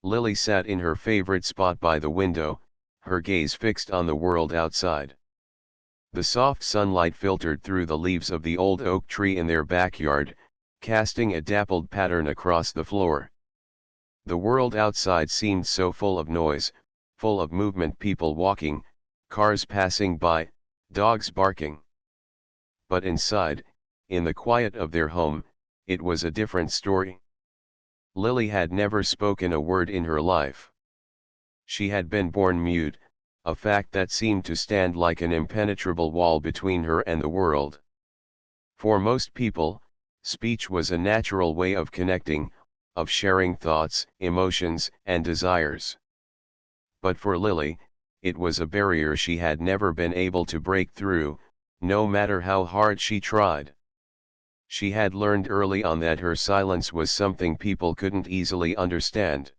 Lily sat in her favorite spot by the window, her gaze fixed on the world outside. The soft sunlight filtered through the leaves of the old oak tree in their backyard, casting a dappled pattern across the floor. The world outside seemed so full of noise, full of movement, people walking, cars passing by, dogs barking. But inside, in the quiet of their home, it was a different story. Lily had never spoken a word in her life. She had been born mute, a fact that seemed to stand like an impenetrable wall between her and the world. For most people, speech was a natural way of connecting, of sharing thoughts, emotions, and desires. But for Lily, it was a barrier she had never been able to break through, no matter how hard she tried. She had learned early on that her silence was something people couldn't easily understand.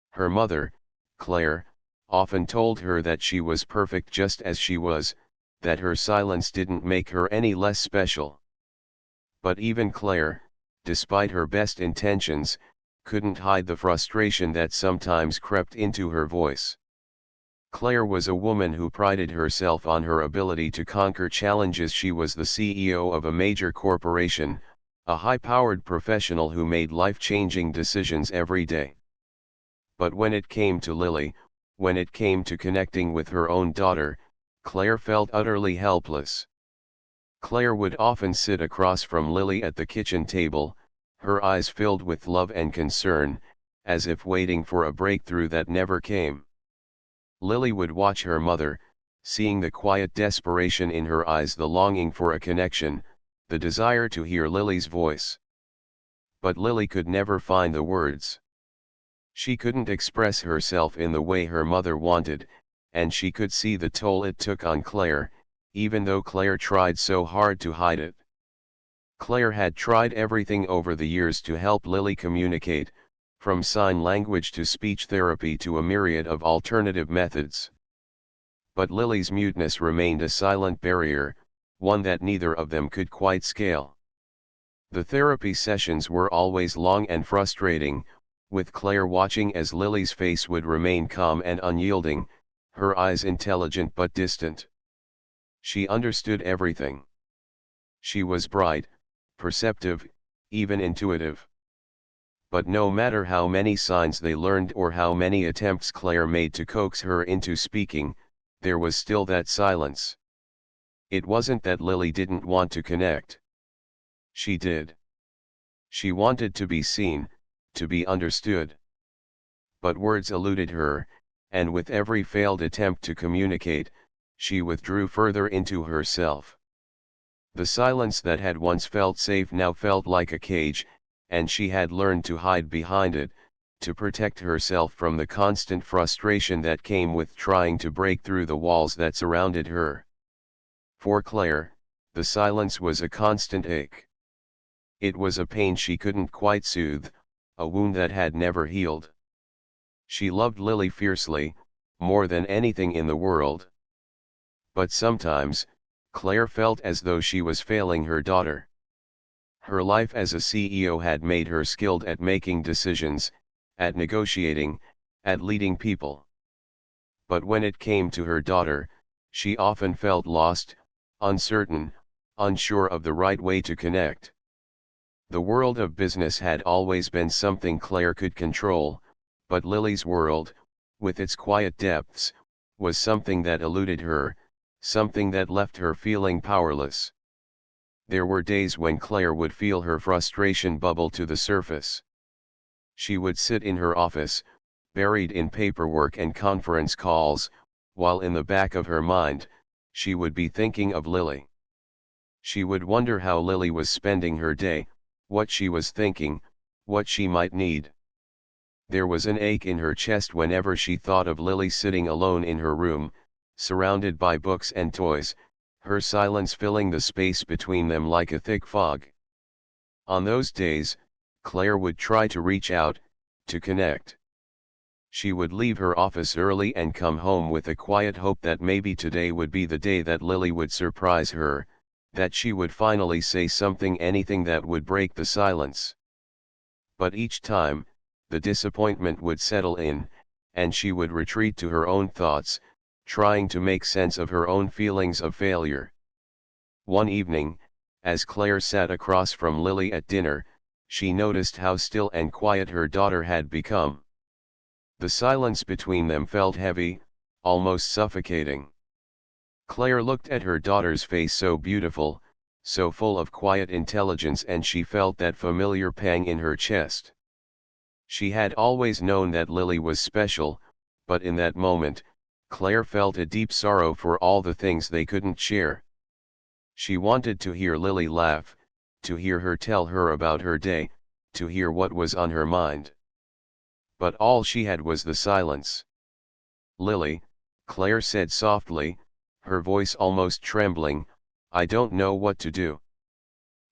Her mother, Claire, often told her that she was perfect just as she was, that her silence didn't make her any less special. But even Claire, despite her best intentions, couldn't hide the frustration that sometimes crept into her voice. Claire was a woman who prided herself on her ability to conquer challenges. She was the CEO of a major corporation, a high-powered professional who made life-changing decisions every day. But when it came to Lily, when it came to connecting with her own daughter, Claire felt utterly helpless. Claire would often sit across from Lily at the kitchen table, her eyes filled with love and concern, as if waiting for a breakthrough that never came. Lily would watch her mother, seeing the quiet desperation in her eyes, the longing for a connection, the desire to hear Lily's voice. But Lily could never find the words. She couldn't express herself in the way her mother wanted, and she could see the toll it took on Claire, even though Claire tried so hard to hide it. Claire had tried everything over the years to help Lily communicate, from sign language to speech therapy to a myriad of alternative methods. But Lily's muteness remained a silent barrier, one that neither of them could quite scale. The therapy sessions were always long and frustrating, with Claire watching as Lily's face would remain calm and unyielding, her eyes intelligent but distant. She understood everything. She was bright, perceptive, even intuitive. But no matter how many signs they learned or how many attempts Claire made to coax her into speaking, there was still that silence. It wasn't that Lily didn't want to connect. She did. She wanted to be seen, to be understood. But words eluded her, and with every failed attempt to communicate, she withdrew further into herself. The silence that had once felt safe now felt like a cage, and she had learned to hide behind it, to protect herself from the constant frustration that came with trying to break through the walls that surrounded her. For Claire, the silence was a constant ache. It was a pain she couldn't quite soothe, a wound that had never healed. She loved Lily fiercely, more than anything in the world. But sometimes, Claire felt as though she was failing her daughter. Her life as a CEO had made her skilled at making decisions, at negotiating, at leading people. But when it came to her daughter, she often felt lost, uncertain, unsure of the right way to connect. The world of business had always been something Claire could control, but Lily's world, with its quiet depths, was something that eluded her, something that left her feeling powerless. There were days when Claire would feel her frustration bubble to the surface. She would sit in her office, buried in paperwork and conference calls, while in the back of her mind, she would be thinking of Lily. She would wonder how Lily was spending her day, what she was thinking, what she might need. There was an ache in her chest whenever she thought of Lily sitting alone in her room, surrounded by books and toys, her silence filling the space between them like a thick fog. On those days, Claire would try to reach out, to connect. She would leave her office early and come home with a quiet hope that maybe today would be the day that Lily would surprise her, that she would finally say something, anything that would break the silence. But each time, the disappointment would settle in, and she would retreat to her own thoughts, trying to make sense of her own feelings of failure. One evening, as Claire sat across from Lily at dinner, she noticed how still and quiet her daughter had become. The silence between them felt heavy, almost suffocating. Claire looked at her daughter's face, so beautiful, so full of quiet intelligence, and she felt that familiar pang in her chest. She had always known that Lily was special, but in that moment, Claire felt a deep sorrow for all the things they couldn't share. She wanted to hear Lily laugh, to hear her tell her about her day, to hear what was on her mind. But all she had was the silence. "Lily," Claire said softly, her voice almost trembling, "I don't know what to do.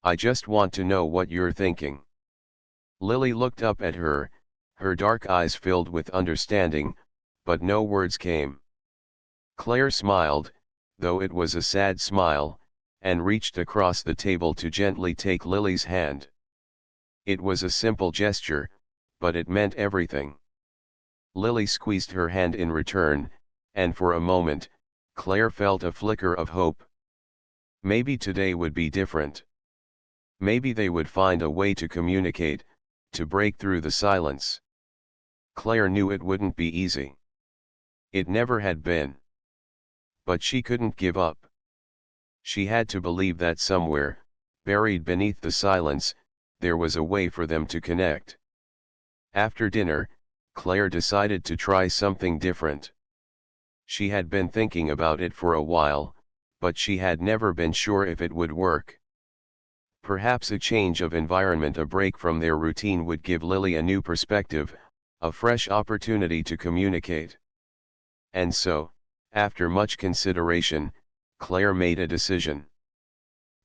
I just want to know what you're thinking." Lily looked up at her, her dark eyes filled with understanding, but no words came. Claire smiled, though it was a sad smile, and reached across the table to gently take Lily's hand. It was a simple gesture, but it meant everything. Lily squeezed her hand in return, and for a moment, Claire felt a flicker of hope. Maybe today would be different. Maybe they would find a way to communicate, to break through the silence. Claire knew it wouldn't be easy. It never had been. But she couldn't give up. She had to believe that somewhere, buried beneath the silence, there was a way for them to connect. After dinner, Claire decided to try something different. She had been thinking about it for a while, but she had never been sure if it would work. Perhaps a change of environment, a break from their routine, would give Lily a new perspective, a fresh opportunity to communicate. And so, after much consideration, Claire made a decision.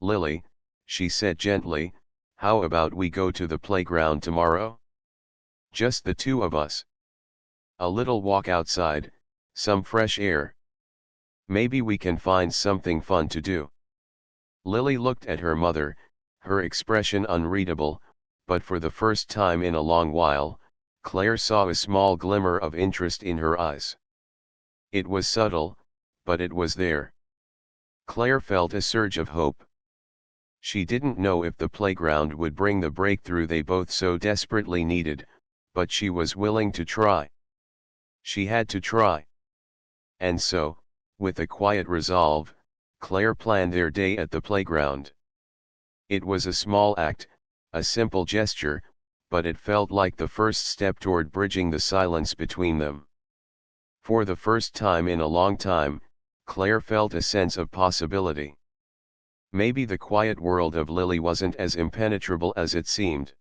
"Lily," she said gently, "how about we go to the playground tomorrow? Just the two of us. A little walk outside, some fresh air. Maybe we can find something fun to do." Lily looked at her mother, her expression unreadable, but for the first time in a long while, Claire saw a small glimmer of interest in her eyes. It was subtle, but it was there. Claire felt a surge of hope. She didn't know if the playground would bring the breakthrough they both so desperately needed, but she was willing to try. She had to try. And so, with a quiet resolve, Claire planned their day at the playground. It was a small act, a simple gesture, but it felt like the first step toward bridging the silence between them. For the first time in a long time, Claire felt a sense of possibility. Maybe the quiet world of Lily wasn't as impenetrable as it seemed.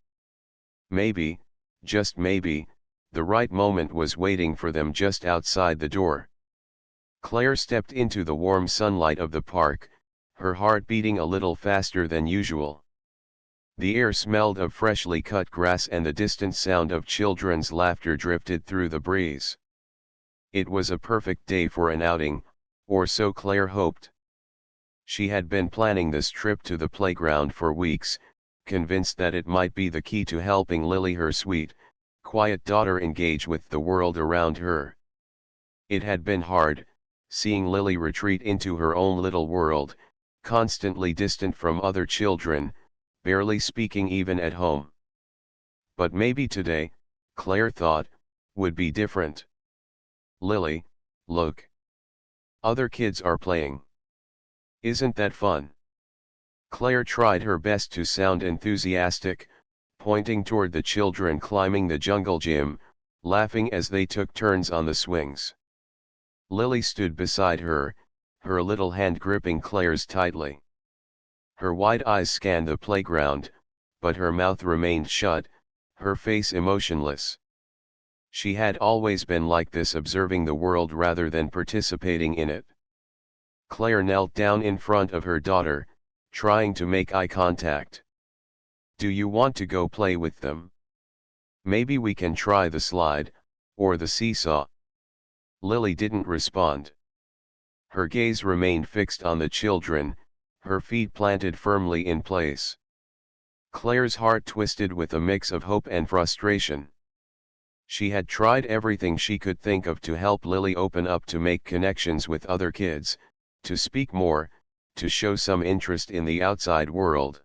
Maybe, just maybe, the right moment was waiting for them just outside the door. Claire stepped into the warm sunlight of the park, her heart beating a little faster than usual. The air smelled of freshly cut grass, and the distant sound of children's laughter drifted through the breeze. It was a perfect day for an outing, or so Claire hoped. She had been planning this trip to the playground for weeks, convinced that it might be the key to helping Lily, her sweet, quiet daughter, engage with the world around her. It had been hard, seeing Lily retreat into her own little world, constantly distant from other children, barely speaking even at home. But maybe today, Claire thought, would be different. "Lily, look. Other kids are playing. Isn't that fun?" Claire tried her best to sound enthusiastic, pointing toward the children climbing the jungle gym, laughing as they took turns on the swings. Lily stood beside her, her little hand gripping Claire's tightly. Her wide eyes scanned the playground, but her mouth remained shut, her face emotionless. She had always been like this, observing the world rather than participating in it. Claire knelt down in front of her daughter, trying to make eye contact. "Do you want to go play with them? Maybe we can try the slide, or the seesaw." Lily didn't respond. Her gaze remained fixed on the children, her feet planted firmly in place. Claire's heart twisted with a mix of hope and frustration. She had tried everything she could think of to help Lily open up, to make connections with other kids, to speak more, to show some interest in the outside world.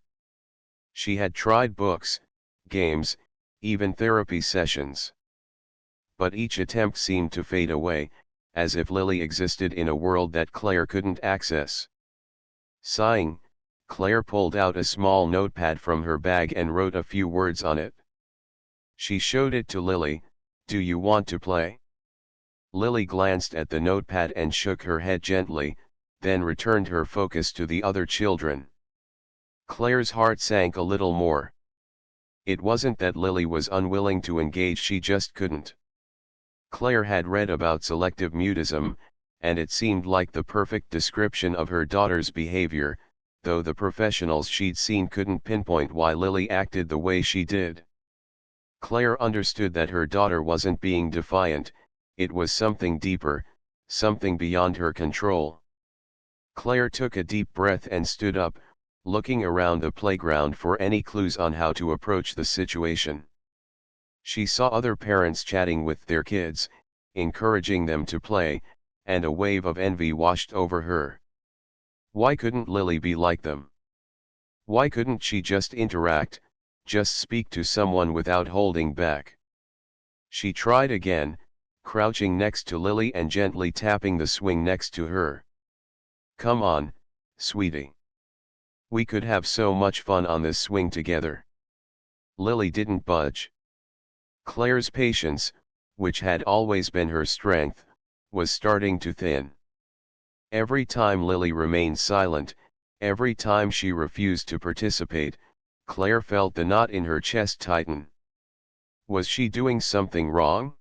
She had tried books, games, even therapy sessions. But each attempt seemed to fade away, as if Lily existed in a world that Claire couldn't access. Sighing, Claire pulled out a small notepad from her bag and wrote a few words on it. She showed it to Lily. "Do you want to play?" Lily glanced at the notepad and shook her head gently, then returned her focus to the other children. Claire's heart sank a little more. It wasn't that Lily was unwilling to engage, she just couldn't. Claire had read about selective mutism, and it seemed like the perfect description of her daughter's behavior, though the professionals she'd seen couldn't pinpoint why Lily acted the way she did. Claire understood that her daughter wasn't being defiant, it was something deeper, something beyond her control. Claire took a deep breath and stood up, looking around the playground for any clues on how to approach the situation. She saw other parents chatting with their kids, encouraging them to play, and a wave of envy washed over her. Why couldn't Lily be like them? Why couldn't she just interact, just speak to someone without holding back? She tried again, crouching next to Lily and gently tapping the swing next to her. "Come on, sweetie. We could have so much fun on this swing together." Lily didn't budge. Claire's patience, which had always been her strength, was starting to thin. Every time Lily remained silent, every time she refused to participate, Claire felt the knot in her chest tighten. Was she doing something wrong?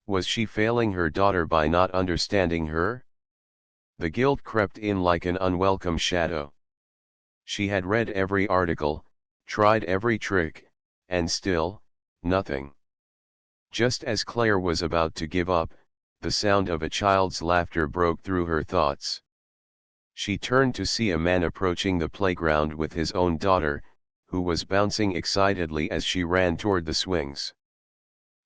Was she failing her daughter by not understanding her? The guilt crept in like an unwelcome shadow. She had read every article, tried every trick, and still, nothing. Just as Claire was about to give up, the sound of a child's laughter broke through her thoughts. She turned to see a man approaching the playground with his own daughter, who was bouncing excitedly as she ran toward the swings.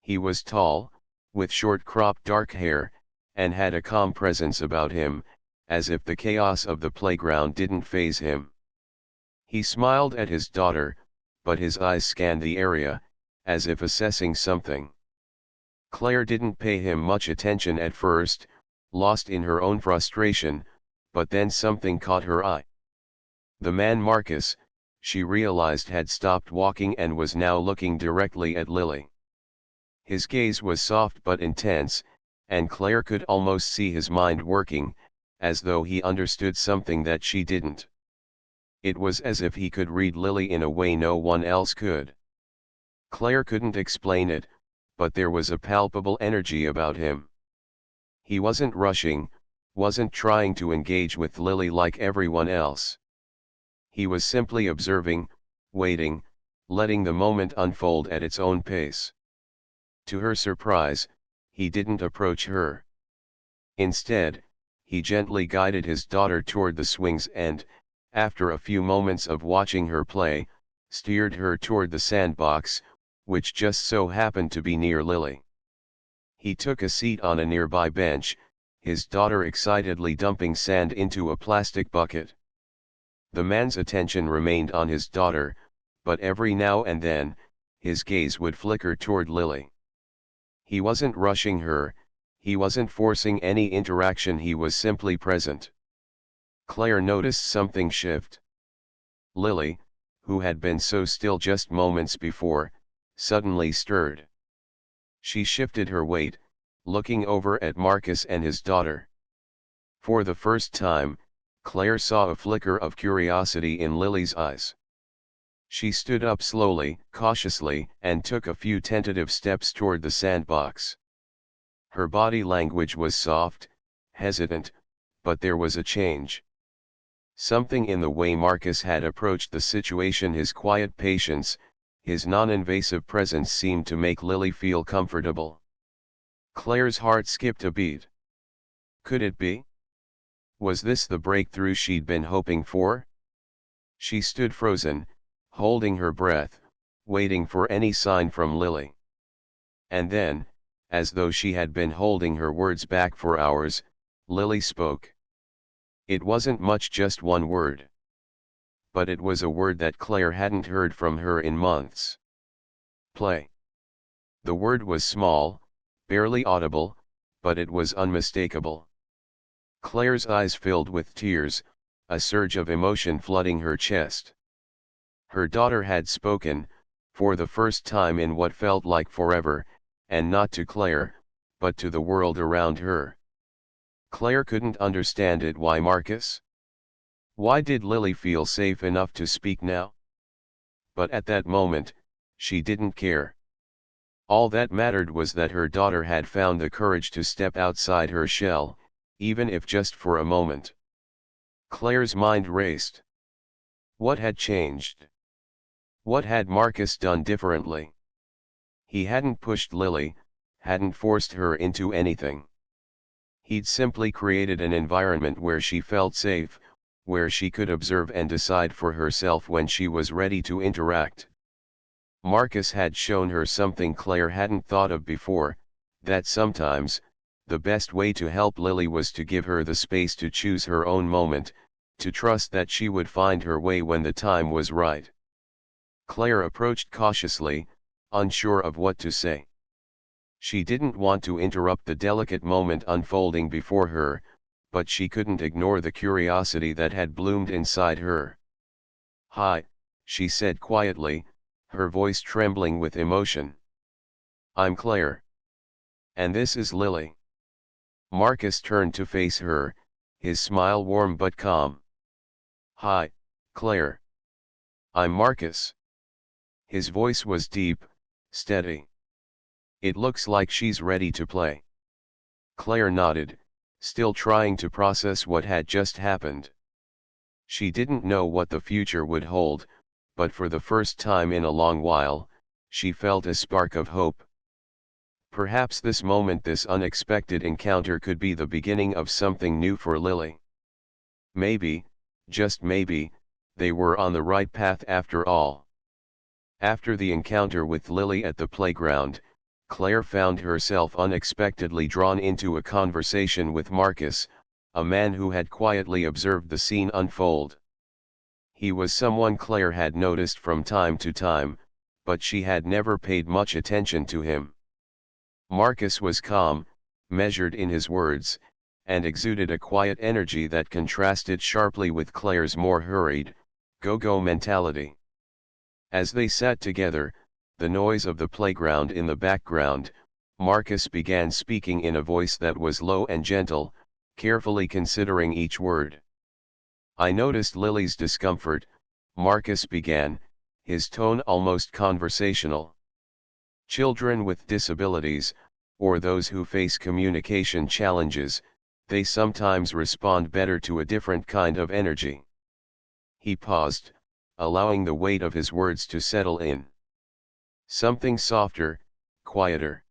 He was tall, with short cropped dark hair, and had a calm presence about him, as if the chaos of the playground didn't faze him. He smiled at his daughter, but his eyes scanned the area, as if assessing something. Claire didn't pay him much attention at first, lost in her own frustration, but then something caught her eye. The man Marcus, she realized, had stopped walking and was now looking directly at Lily. His gaze was soft but intense, and Claire could almost see his mind working, as though he understood something that she didn't. It was as if he could read Lily in a way no one else could. Claire couldn't explain it, but there was a palpable energy about him. He wasn't rushing, wasn't trying to engage with Lily like everyone else. He was simply observing, waiting, letting the moment unfold at its own pace. To her surprise, he didn't approach her. Instead, he gently guided his daughter toward the swings and, after a few moments of watching her play, steered her toward the sandbox, which just so happened to be near Lily. He took a seat on a nearby bench, his daughter excitedly dumping sand into a plastic bucket. The man's attention remained on his daughter, but every now and then, his gaze would flicker toward Lily. He wasn't rushing her, he wasn't forcing any interaction, he was simply present. Claire noticed something shift. Lily, who had been so still just moments before, suddenly stirred. She shifted her weight, looking over at Marcus and his daughter. For the first time, Claire saw a flicker of curiosity in Lily's eyes. She stood up slowly, cautiously, and took a few tentative steps toward the sandbox. Her body language was soft, hesitant, but there was a change. Something in the way Marcus had approached the situation, his quiet patience, his non-invasive presence, seemed to make Lily feel comfortable. Claire's heart skipped a beat. Could it be? Was this the breakthrough she'd been hoping for? She stood frozen, holding her breath, waiting for any sign from Lily. And then, as though she had been holding her words back for hours, Lily spoke. It wasn't much, just one word. But it was a word that Claire hadn't heard from her in months. Play. The word was small, barely audible, but it was unmistakable. Claire's eyes filled with tears, a surge of emotion flooding her chest. Her daughter had spoken, for the first time in what felt like forever, and not to Claire, but to the world around her. Claire couldn't understand it. Why Marcus? Why did Lily feel safe enough to speak now? But at that moment, she didn't care. All that mattered was that her daughter had found the courage to step outside her shell, even if just for a moment. Claire's mind raced. What had changed? What had Marcus done differently? He hadn't pushed Lily, hadn't forced her into anything. He'd simply created an environment where she felt safe, where she could observe and decide for herself when she was ready to interact. Marcus had shown her something Claire hadn't thought of before, that sometimes, the best way to help Lily was to give her the space to choose her own moment, to trust that she would find her way when the time was right. Claire approached cautiously, unsure of what to say. She didn't want to interrupt the delicate moment unfolding before her, but she couldn't ignore the curiosity that had bloomed inside her. "Hi," she said quietly, her voice trembling with emotion. "I'm Claire. And this is Lily." Marcus turned to face her, his smile warm but calm. "Hi, Claire. I'm Marcus." His voice was deep, steady. "It looks like she's ready to play." Claire nodded, still trying to process what had just happened. She didn't know what the future would hold, but for the first time in a long while, she felt a spark of hope. Perhaps this moment, this unexpected encounter, could be the beginning of something new for Lily. Maybe, just maybe, they were on the right path after all. After the encounter with Lily at the playground, Claire found herself unexpectedly drawn into a conversation with Marcus, a man who had quietly observed the scene unfold. He was someone Claire had noticed from time to time, but she had never paid much attention to him. Marcus was calm, measured in his words, and exuded a quiet energy that contrasted sharply with Claire's more hurried, go-go mentality. As they sat together, the noise of the playground in the background, Marcus began speaking in a voice that was low and gentle, carefully considering each word. "I noticed Lily's discomfort," Marcus began, his tone almost conversational. "Children with disabilities, or those who face communication challenges, they sometimes respond better to a different kind of energy." He paused, allowing the weight of his words to settle in. "Something softer, quieter.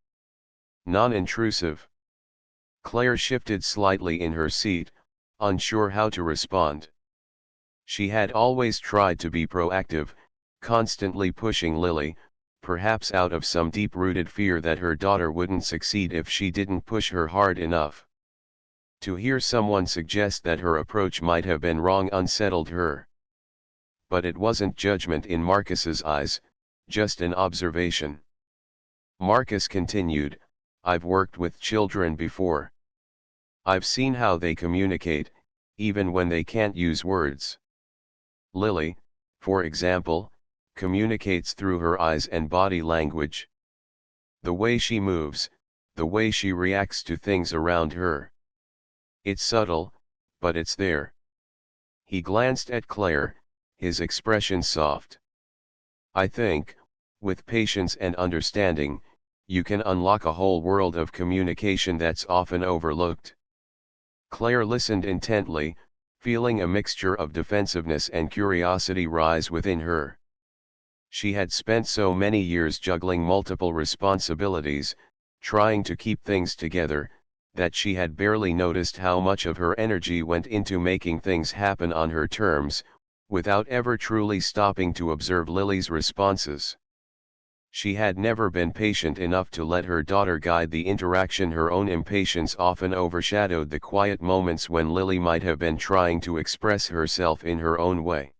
Non-intrusive." Claire shifted slightly in her seat, unsure how to respond. She had always tried to be proactive, constantly pushing Lily, perhaps out of some deep-rooted fear that her daughter wouldn't succeed if she didn't push her hard enough. To hear someone suggest that her approach might have been wrong unsettled her. But it wasn't judgment in Marcus's eyes, just an observation. Marcus continued, "I've worked with children before. I've seen how they communicate, even when they can't use words. Lily, for example, communicates through her eyes and body language. The way she moves, the way she reacts to things around her. It's subtle, but it's there." He glanced at Claire, his expression soft. "I think, with patience and understanding, you can unlock a whole world of communication that's often overlooked." Claire listened intently, feeling a mixture of defensiveness and curiosity rise within her. She had spent so many years juggling multiple responsibilities, trying to keep things together, that she had barely noticed how much of her energy went into making things happen on her terms, without ever truly stopping to observe Lily's responses. She had never been patient enough to let her daughter guide the interaction. Her own impatience often overshadowed the quiet moments when Lily might have been trying to express herself in her own way.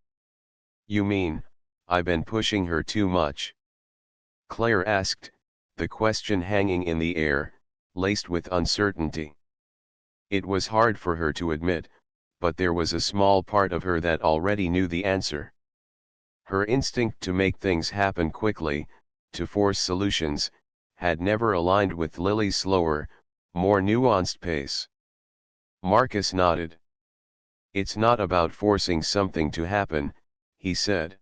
"You mean, I've been pushing her too much?" Claire asked, the question hanging in the air, laced with uncertainty. It was hard for her to admit, but there was a small part of her that already knew the answer. Her instinct to make things happen quickly, to force solutions, had never aligned with Lily's slower, more nuanced pace. Marcus nodded. "It's not about forcing something to happen," he said.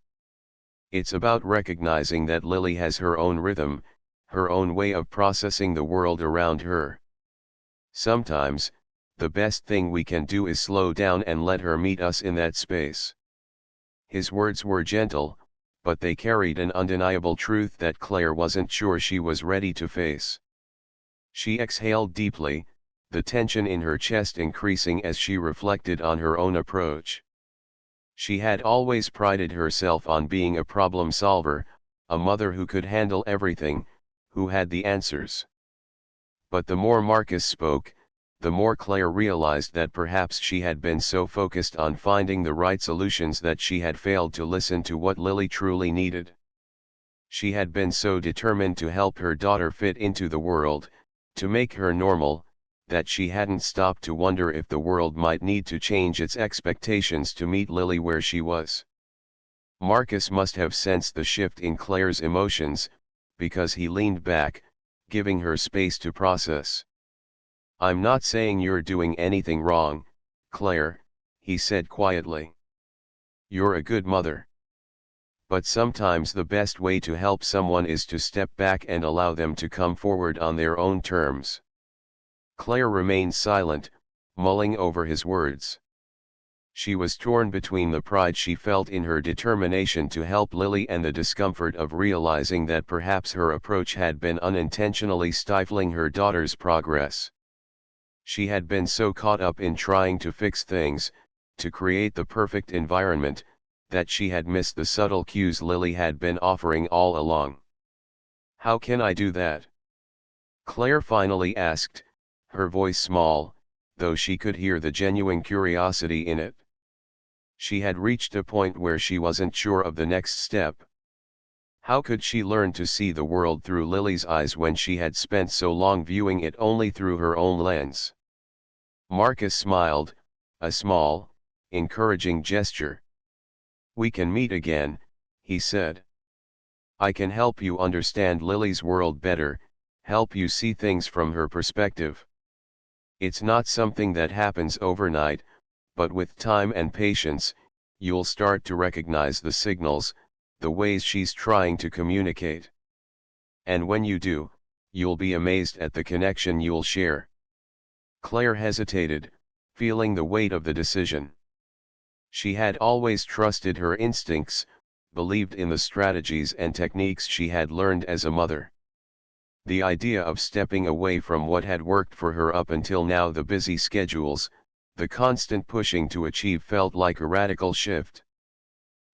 "It's about recognizing that Lily has her own rhythm, her own way of processing the world around her. Sometimes, the best thing we can do is slow down and let her meet us in that space." His words were gentle, but they carried an undeniable truth that Claire wasn't sure she was ready to face. She exhaled deeply, the tension in her chest increasing as she reflected on her own approach. She had always prided herself on being a problem solver, a mother who could handle everything, who had the answers. But the more Marcus spoke, the more Claire realized that perhaps she had been so focused on finding the right solutions that she had failed to listen to what Lily truly needed. She had been so determined to help her daughter fit into the world, to make her normal, that she hadn't stopped to wonder if the world might need to change its expectations to meet Lily where she was. Marcus must have sensed the shift in Claire's emotions, because he leaned back, giving her space to process. "I'm not saying you're doing anything wrong, Claire," he said quietly. "You're a good mother. But sometimes the best way to help someone is to step back and allow them to come forward on their own terms." Claire remained silent, mulling over his words. She was torn between the pride she felt in her determination to help Lily and the discomfort of realizing that perhaps her approach had been unintentionally stifling her daughter's progress. She had been so caught up in trying to fix things, to create the perfect environment, that she had missed the subtle cues Lily had been offering all along. "How can I do that?" Claire finally asked, her voice small, though she could hear the genuine curiosity in it. She had reached a point where she wasn't sure of the next step. How could she learn to see the world through Lily's eyes when she had spent so long viewing it only through her own lens? Marcus smiled, a small, encouraging gesture. "We can meet again," he said. "I can help you understand Lily's world better, help you see things from her perspective. It's not something that happens overnight, but with time and patience, you'll start to recognize the signals, the ways she's trying to communicate. And when you do, you'll be amazed at the connection you'll share." Claire hesitated, feeling the weight of the decision. She had always trusted her instincts, believed in the strategies and techniques she had learned as a mother. The idea of stepping away from what had worked for her up until now, the busy schedules, the constant pushing to achieve, felt like a radical shift.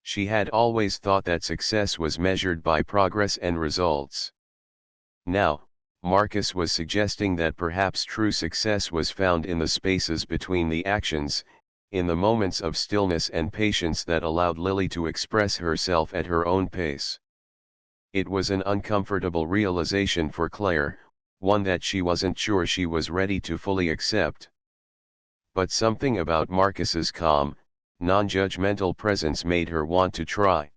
She had always thought that success was measured by progress and results. Now, Marcus was suggesting that perhaps true success was found in the spaces between the actions, in the moments of stillness and patience that allowed Lily to express herself at her own pace. It was an uncomfortable realization for Claire, one that she wasn't sure she was ready to fully accept. But something about Marcus's calm, non-judgmental presence made her want to try.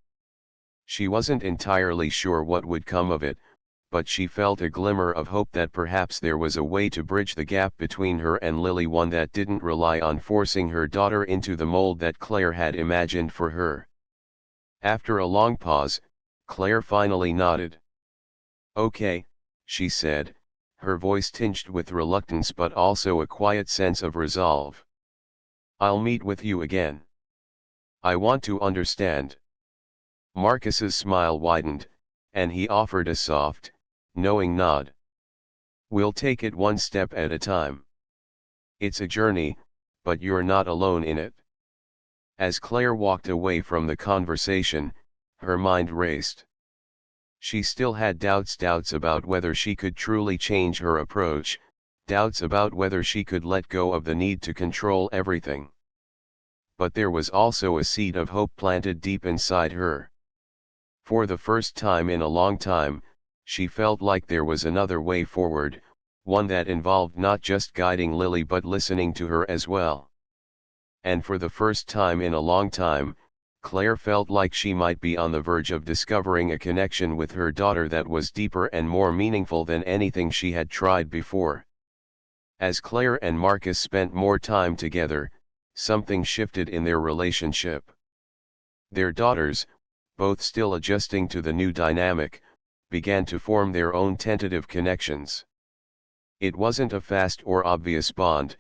She wasn't entirely sure what would come of it, but she felt a glimmer of hope that perhaps there was a way to bridge the gap between her and Lily, one that didn't rely on forcing her daughter into the mold that Claire had imagined for her. After a long pause, Claire finally nodded. "Okay," she said, her voice tinged with reluctance but also a quiet sense of resolve. "I'll meet with you again. I want to understand." Marcus's smile widened, and he offered a soft, knowing nod. "We'll take it one step at a time. It's a journey, but you're not alone in it." As Claire walked away from the conversation, her mind raced. She still had doubts about whether she could truly change her approach, doubts about whether she could let go of the need to control everything. But there was also a seed of hope planted deep inside her. For the first time in a long time, she felt like there was another way forward, one that involved not just guiding Lily but listening to her as well. And for the first time in a long time, Claire felt like she might be on the verge of discovering a connection with her daughter that was deeper and more meaningful than anything she had tried before. As Claire and Marcus spent more time together, something shifted in their relationship. Their daughters, both still adjusting to the new dynamic, began to form their own tentative connections. It wasn't a fast or obvious bond,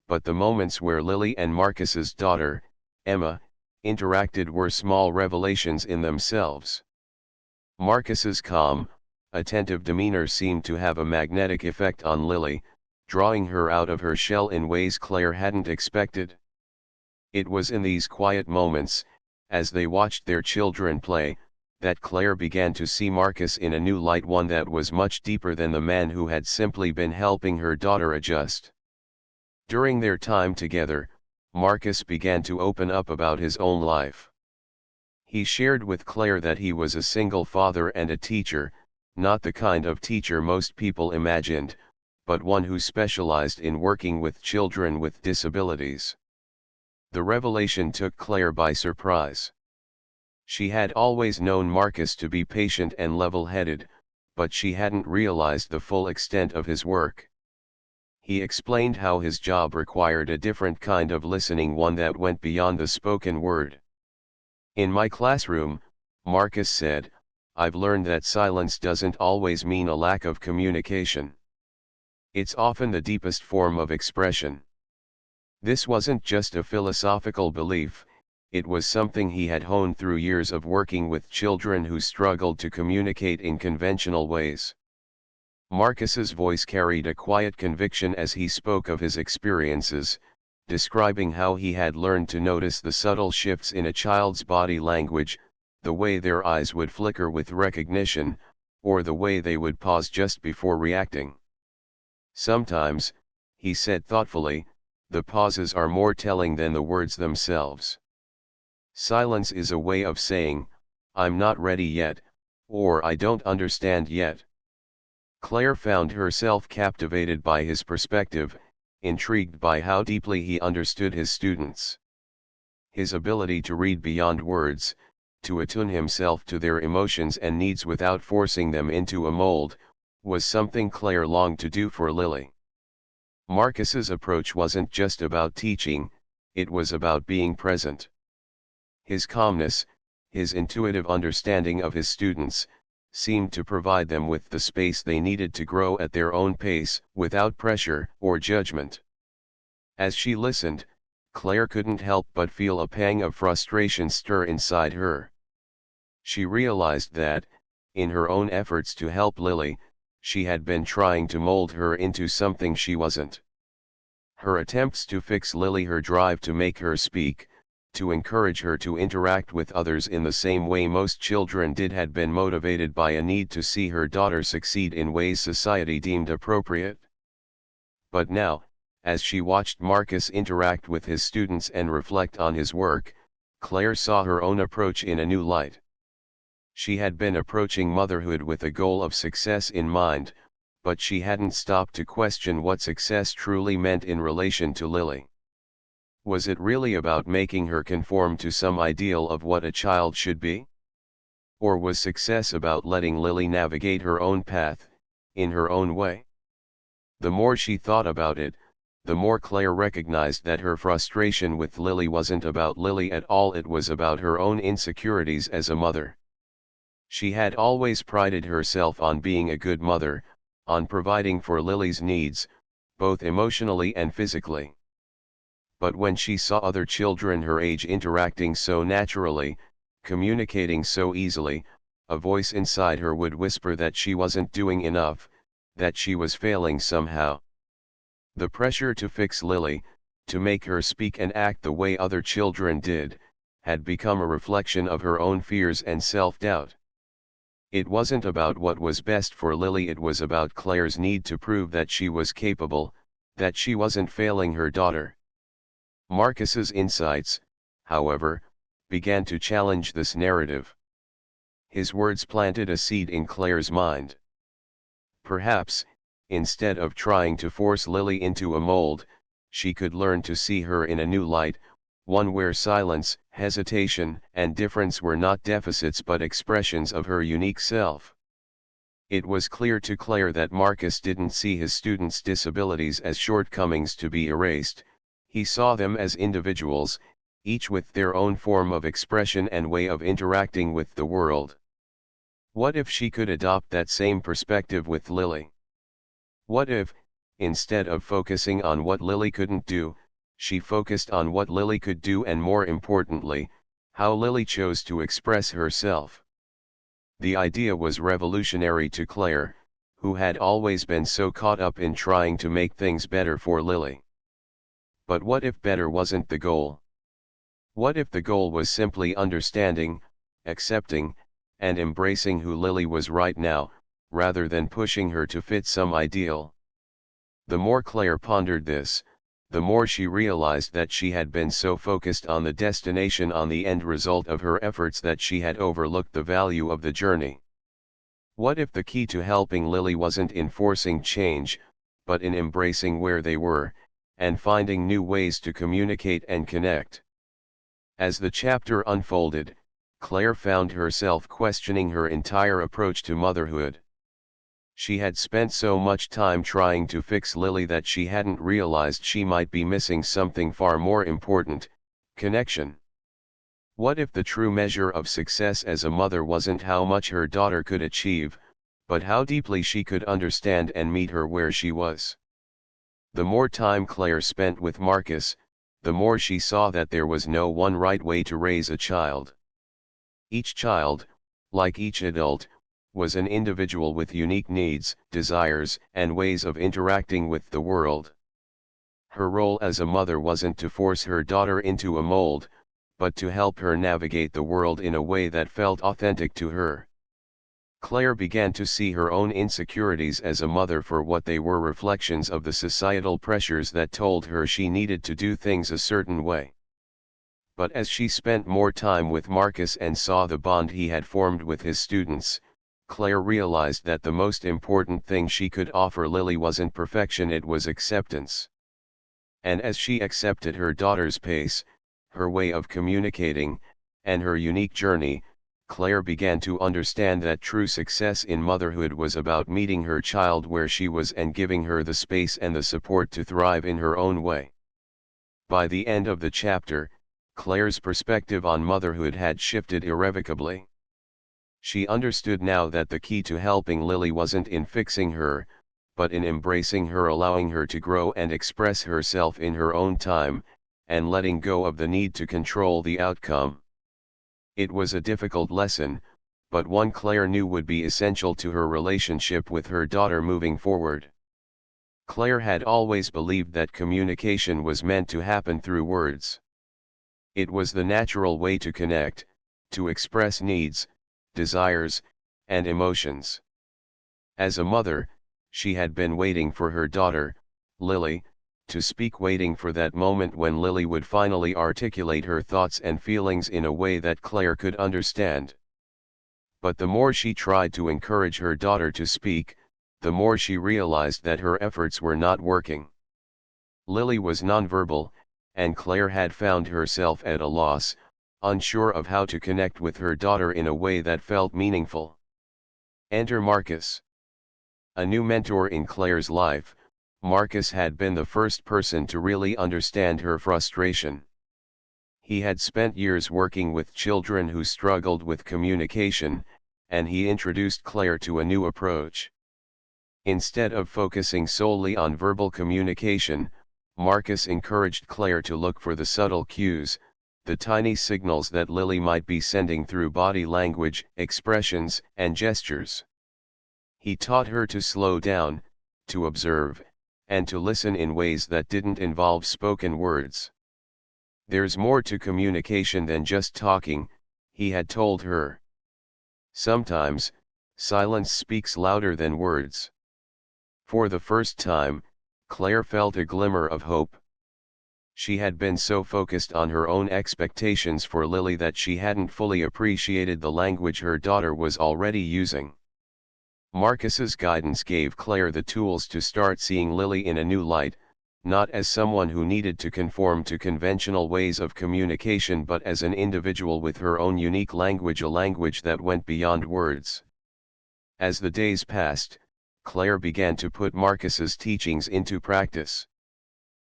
but the moments where Lily and Marcus's daughter, Emma, interacted were small revelations in themselves. Marcus's calm, attentive demeanor seemed to have a magnetic effect on Lily, drawing her out of her shell in ways Claire hadn't expected. It was in these quiet moments, as they watched their children play, that Claire began to see Marcus in a new light, one that was much deeper than the man who had simply been helping her daughter adjust. During their time together, Marcus began to open up about his own life. He shared with Claire that he was a single father and a teacher, not the kind of teacher most people imagined, but one who specialized in working with children with disabilities. The revelation took Claire by surprise. She had always known Marcus to be patient and level-headed, but she hadn't realized the full extent of his work. He explained how his job required a different kind of listening, one that went beyond the spoken word. In my classroom, Marcus said, I've learned that silence doesn't always mean a lack of communication. It's often the deepest form of expression. This wasn't just a philosophical belief, it was something he had honed through years of working with children who struggled to communicate in conventional ways. Marcus's voice carried a quiet conviction as he spoke of his experiences, describing how he had learned to notice the subtle shifts in a child's body language, the way their eyes would flicker with recognition, or the way they would pause just before reacting. Sometimes, he said thoughtfully, the pauses are more telling than the words themselves. Silence is a way of saying, I'm not ready yet, or I don't understand yet. Claire found herself captivated by his perspective, intrigued by how deeply he understood his students. His ability to read beyond words, to attune himself to their emotions and needs without forcing them into a mold, was something Claire longed to do for Lily. Marcus's approach wasn't just about teaching, it was about being present. His calmness, his intuitive understanding of his students, seemed to provide them with the space they needed to grow at their own pace, without pressure or judgment. As she listened, Claire couldn't help but feel a pang of frustration stir inside her. She realized that, in her own efforts to help Lily, she had been trying to mold her into something she wasn't. Her attempts to fix Lily, her drive to make her speak, to encourage her to interact with others in the same way most children did, had been motivated by a need to see her daughter succeed in ways society deemed appropriate. But now, as she watched Marcus interact with his students and reflect on his work, Claire saw her own approach in a new light. She had been approaching motherhood with a goal of success in mind, but she hadn't stopped to question what success truly meant in relation to Lily. Was it really about making her conform to some ideal of what a child should be? Or was success about letting Lily navigate her own path, in her own way? The more she thought about it, the more Claire recognized that her frustration with Lily wasn't about Lily at all, it was about her own insecurities as a mother. She had always prided herself on being a good mother, on providing for Lily's needs, both emotionally and physically. But when she saw other children her age interacting so naturally, communicating so easily, a voice inside her would whisper that she wasn't doing enough, that she was failing somehow. The pressure to fix Lily, to make her speak and act the way other children did, had become a reflection of her own fears and self-doubt. It wasn't about what was best for Lily, it was about Claire's need to prove that she was capable, that she wasn't failing her daughter. Marcus's insights, however, began to challenge this narrative. His words planted a seed in Claire's mind. Perhaps, instead of trying to force Lily into a mold, she could learn to see her in a new light, one where silence, hesitation, and difference were not deficits but expressions of her unique self. It was clear to Claire that Marcus didn't see his students' disabilities as shortcomings to be erased, he saw them as individuals, each with their own form of expression and way of interacting with the world. What if she could adopt that same perspective with Lily? What if, instead of focusing on what Lily couldn't do, she focused on what Lily could do and, more importantly, how Lily chose to express herself? The idea was revolutionary to Claire, who had always been so caught up in trying to make things better for Lily. But what if better wasn't the goal? What if the goal was simply understanding, accepting, and embracing who Lily was right now, rather than pushing her to fit some ideal? The more Claire pondered this, the more she realized that she had been so focused on the destination, on the end result of her efforts, that she had overlooked the value of the journey. What if the key to helping Lily wasn't in forcing change, but in embracing where they were, and finding new ways to communicate and connect? As the chapter unfolded, Claire found herself questioning her entire approach to motherhood. She had spent so much time trying to fix Lily that she hadn't realized she might be missing something far more important: connection. What if the true measure of success as a mother wasn't how much her daughter could achieve, but how deeply she could understand and meet her where she was? The more time Claire spent with Marcus, the more she saw that there was no one right way to raise a child. Each child, like each adult, was an individual with unique needs, desires, and ways of interacting with the world. Her role as a mother wasn't to force her daughter into a mold, but to help her navigate the world in a way that felt authentic to her. Claire began to see her own insecurities as a mother for what they were: reflections of the societal pressures that told her she needed to do things a certain way. But as she spent more time with Marcus and saw the bond he had formed with his students, Claire realized that the most important thing she could offer Lily wasn't perfection, it was acceptance. And as she accepted her daughter's pace, her way of communicating, and her unique journey, Claire began to understand that true success in motherhood was about meeting her child where she was and giving her the space and the support to thrive in her own way. By the end of the chapter, Claire's perspective on motherhood had shifted irrevocably. She understood now that the key to helping Lily wasn't in fixing her, but in embracing her, allowing her to grow and express herself in her own time, and letting go of the need to control the outcome. It was a difficult lesson, but one Claire knew would be essential to her relationship with her daughter moving forward. Claire had always believed that communication was meant to happen through words. It was the natural way to connect, to express needs, desires, and emotions. As a mother, she had been waiting for her daughter, Lily, to speak, waiting for that moment when Lily would finally articulate her thoughts and feelings in a way that Claire could understand. But the more she tried to encourage her daughter to speak, the more she realized that her efforts were not working. Lily was nonverbal, and Claire had found herself at a loss, unsure of how to connect with her daughter in a way that felt meaningful. Enter Marcus. A new mentor in Claire's life, Marcus had been the first person to really understand her frustration. He had spent years working with children who struggled with communication, and he introduced Claire to a new approach. Instead of focusing solely on verbal communication, Marcus encouraged Claire to look for the subtle cues, the tiny signals that Lily might be sending through body language, expressions, and gestures. He taught her to slow down, to observe, and to listen in ways that didn't involve spoken words. There's more to communication than just talking, he had told her. Sometimes, Silence speaks louder than words. For the first time, Claire felt a glimmer of hope. She had been so focused on her own expectations for Lily that she hadn't fully appreciated the language her daughter was already using. Marcus's guidance gave Claire the tools to start seeing Lily in a new light, not as someone who needed to conform to conventional ways of communication but as an individual with her own unique language, a language that went beyond words. As the days passed, Claire began to put Marcus's teachings into practice.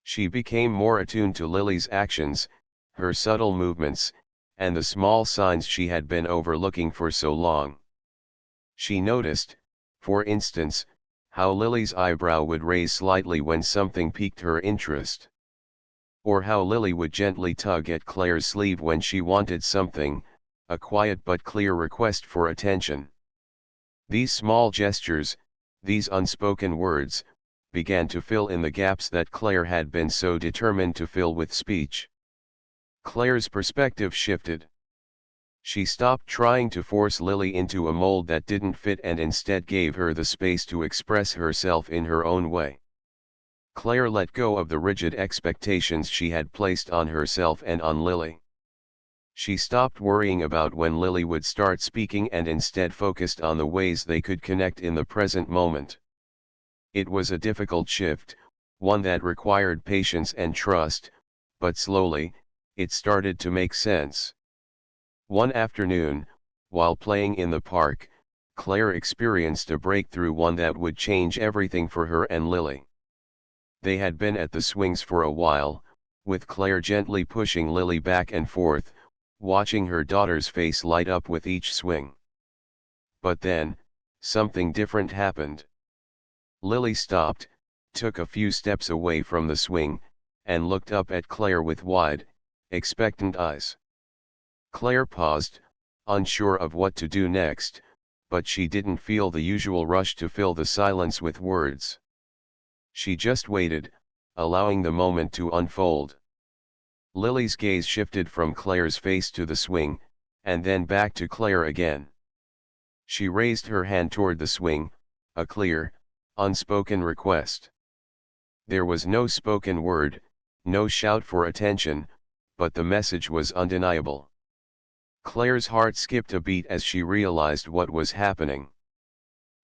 She became more attuned to Lily's actions, her subtle movements, and the small signs she had been overlooking for so long. She noticed, for instance, how Lily's eyebrow would raise slightly when something piqued her interest. Or how Lily would gently tug at Claire's sleeve when she wanted something, a quiet but clear request for attention. These small gestures, these unspoken words, began to fill in the gaps that Claire had been so determined to fill with speech. Claire's perspective shifted. She stopped trying to force Lily into a mold that didn't fit and instead gave her the space to express herself in her own way. Claire let go of the rigid expectations she had placed on herself and on Lily. She stopped worrying about when Lily would start speaking and instead focused on the ways they could connect in the present moment. It was a difficult shift, one that required patience and trust, but slowly, it started to make sense. One afternoon, while playing in the park, Claire experienced a breakthrough, one that would change everything for her and Lily. They had been at the swings for a while, with Claire gently pushing Lily back and forth, watching her daughter's face light up with each swing. But then, something different happened. Lily stopped, took a few steps away from the swing, and looked up at Claire with wide, expectant eyes. Claire paused, unsure of what to do next, but she didn't feel the usual rush to fill the silence with words. She just waited, allowing the moment to unfold. Lily's gaze shifted from Claire's face to the swing, and then back to Claire again. She raised her hand toward the swing, a clear, unspoken request. There was no spoken word, no shout for attention, but the message was undeniable. Claire's heart skipped a beat as she realized what was happening.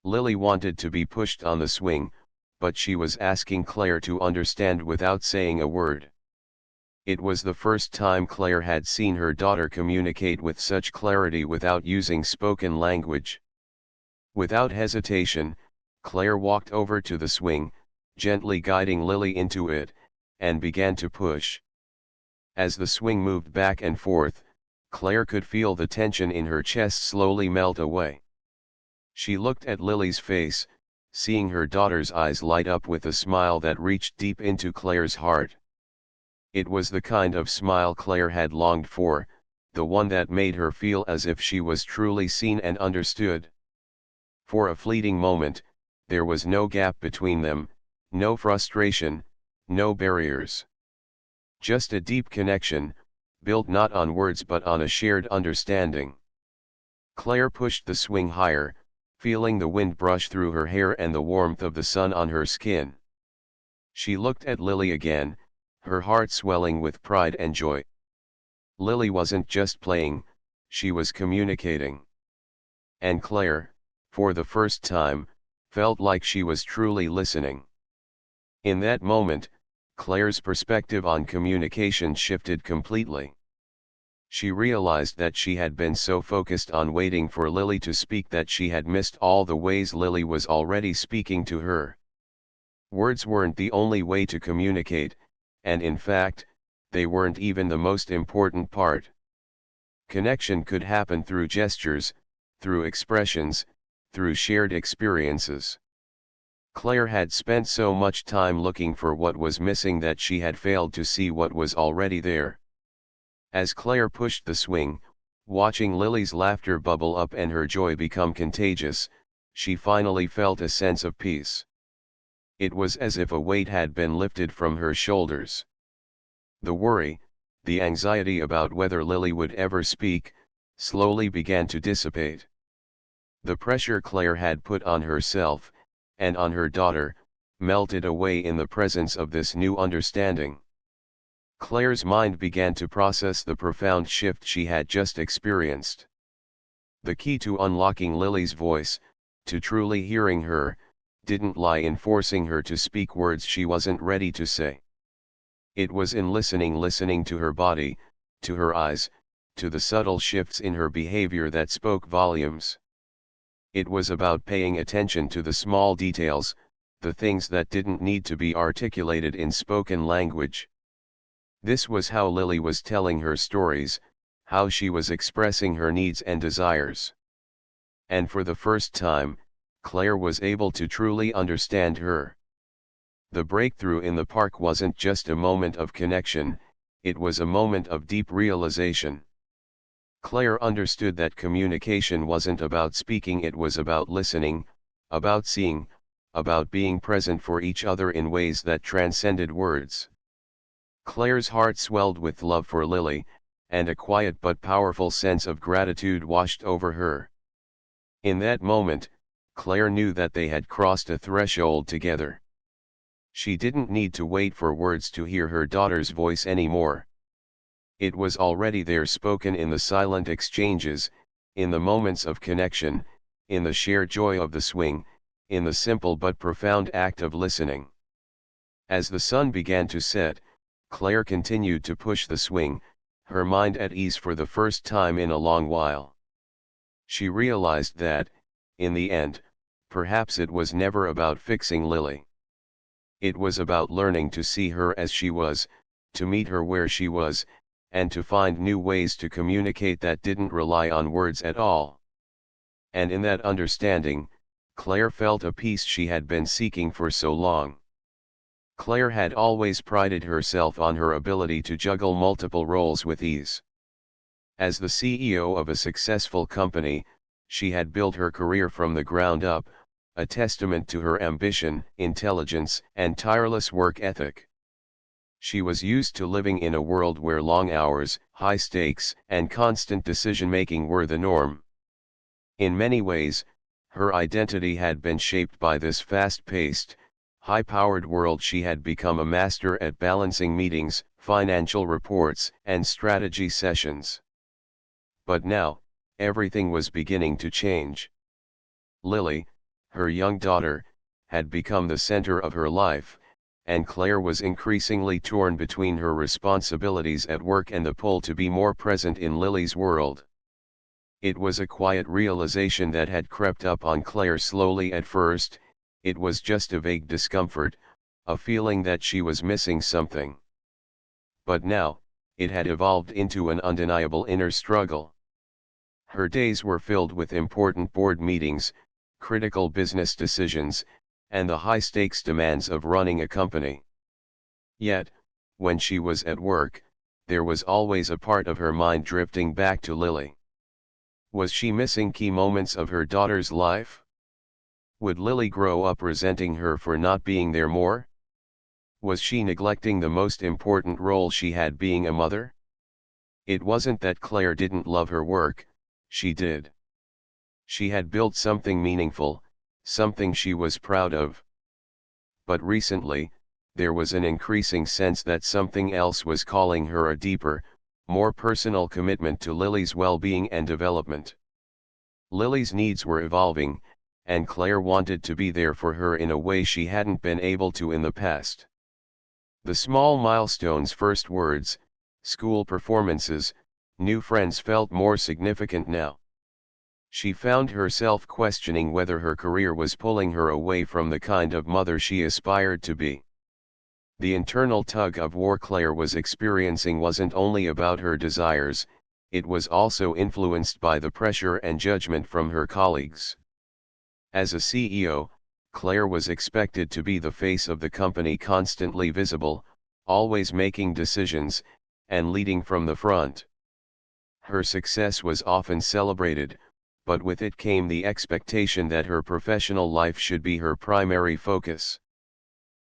Lily wanted to be pushed on the swing, but she was asking Claire to understand without saying a word. It was the first time Claire had seen her daughter communicate with such clarity without using spoken language. Without hesitation, Claire walked over to the swing, gently guiding Lily into it, and began to push. As the swing moved back and forth, Claire could feel the tension in her chest slowly melt away. She looked at Lily's face, seeing her daughter's eyes light up with a smile that reached deep into Claire's heart. It was the kind of smile Claire had longed for, the one that made her feel as if she was truly seen and understood. For a fleeting moment, there was no gap between them, no frustration, no barriers. Just a deep connection, built not on words but on a shared understanding. Claire pushed the swing higher, feeling the wind brush through her hair and the warmth of the sun on her skin. She looked at Lily again, her heart swelling with pride and joy. Lily wasn't just playing, she was communicating. And Claire, for the first time, felt like she was truly listening. In that moment, Claire's perspective on communication shifted completely. She realized that she had been so focused on waiting for Lily to speak that she had missed all the ways Lily was already speaking to her. Words weren't the only way to communicate, and in fact, they weren't even the most important part. Connection could happen through gestures, through expressions, through shared experiences. Claire had spent so much time looking for what was missing that she had failed to see what was already there. As Claire pushed the swing, watching Lily's laughter bubble up and her joy become contagious, she finally felt a sense of peace. It was as if a weight had been lifted from her shoulders. The worry, the anxiety about whether Lily would ever speak, slowly began to dissipate. The pressure Claire had put on herself, and on her daughter, melted away in the presence of this new understanding. Claire's mind began to process the profound shift she had just experienced. The key to unlocking Lily's voice, to truly hearing her, didn't lie in forcing her to speak words she wasn't ready to say. It was in listening to her body, to her eyes, to the subtle shifts in her behavior that spoke volumes. It was about paying attention to the small details, the things that didn't need to be articulated in spoken language. This was how Lily was telling her stories, how she was expressing her needs and desires. And for the first time, Claire was able to truly understand her. The breakthrough in the park wasn't just a moment of connection, it was a moment of deep realization. Claire understood that communication wasn't about speaking, it was about listening, about seeing, about being present for each other in ways that transcended words. Claire's heart swelled with love for Lily, and a quiet but powerful sense of gratitude washed over her. In that moment, Claire knew that they had crossed a threshold together. She didn't need to wait for words to hear her daughter's voice anymore. It was already there, spoken in the silent exchanges, in the moments of connection, in the shared joy of the swing, in the simple but profound act of listening. As the sun began to set, Claire continued to push the swing, her mind at ease for the first time in a long while. She realized that, in the end, perhaps it was never about fixing Lily. It was about learning to see her as she was, to meet her where she was, and to find new ways to communicate that didn't rely on words at all. And in that understanding, Claire felt a peace she had been seeking for so long. Claire had always prided herself on her ability to juggle multiple roles with ease. As the CEO of a successful company, she had built her career from the ground up, a testament to her ambition, intelligence, and tireless work ethic. She was used to living in a world where long hours, high stakes, and constant decision-making were the norm. In many ways, her identity had been shaped by this fast-paced, high-powered world. She had become a master at balancing meetings, financial reports, and strategy sessions. But now, everything was beginning to change. Lily, her young daughter, had become the center of her life, and Claire was increasingly torn between her responsibilities at work and the pull to be more present in Lily's world. It was a quiet realization that had crept up on Claire slowly at first. It was just a vague discomfort, a feeling that she was missing something. But now, it had evolved into an undeniable inner struggle. Her days were filled with important board meetings, critical business decisions, and the high-stakes demands of running a company. Yet, when she was at work, there was always a part of her mind drifting back to Lily. Was she missing key moments of her daughter's life? Would Lily grow up resenting her for not being there more? Was she neglecting the most important role she had, being a mother? It wasn't that Claire didn't love her work, she did. She had built something meaningful, something she was proud of. But recently, there was an increasing sense that something else was calling her, a deeper, more personal commitment to Lily's well-being and development. Lily's needs were evolving, and Claire wanted to be there for her in a way she hadn't been able to in the past. The small milestones, first words, school performances, new friends, felt more significant now. She found herself questioning whether her career was pulling her away from the kind of mother she aspired to be. The internal tug of war Claire was experiencing wasn't only about her desires, it was also influenced by the pressure and judgment from her colleagues. As a CEO, Claire was expected to be the face of the company, constantly visible, always making decisions, and leading from the front. Her success was often celebrated, but with it came the expectation that her professional life should be her primary focus.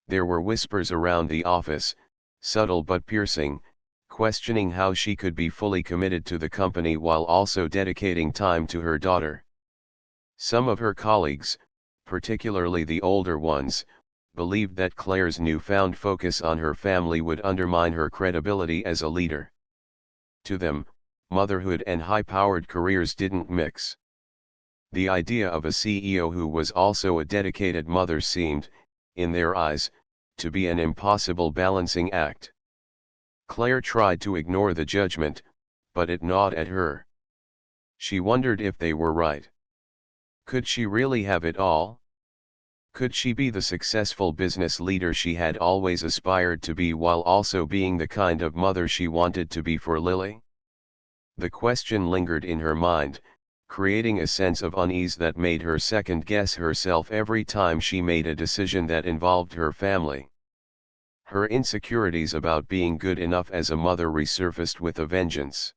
There were whispers around the office, subtle but piercing, questioning how she could be fully committed to the company while also dedicating time to her daughter. Some of her colleagues, particularly the older ones, believed that Claire's newfound focus on her family would undermine her credibility as a leader. To them, motherhood and high-powered careers didn't mix. The idea of a CEO who was also a dedicated mother seemed, in their eyes, to be an impossible balancing act. Claire tried to ignore the judgment, but it gnawed at her. She wondered if they were right. Could she really have it all? Could she be the successful business leader she had always aspired to be while also being the kind of mother she wanted to be for Lily? The question lingered in her mind, creating a sense of unease that made her second-guess herself every time she made a decision that involved her family. Her insecurities about being good enough as a mother resurfaced with a vengeance.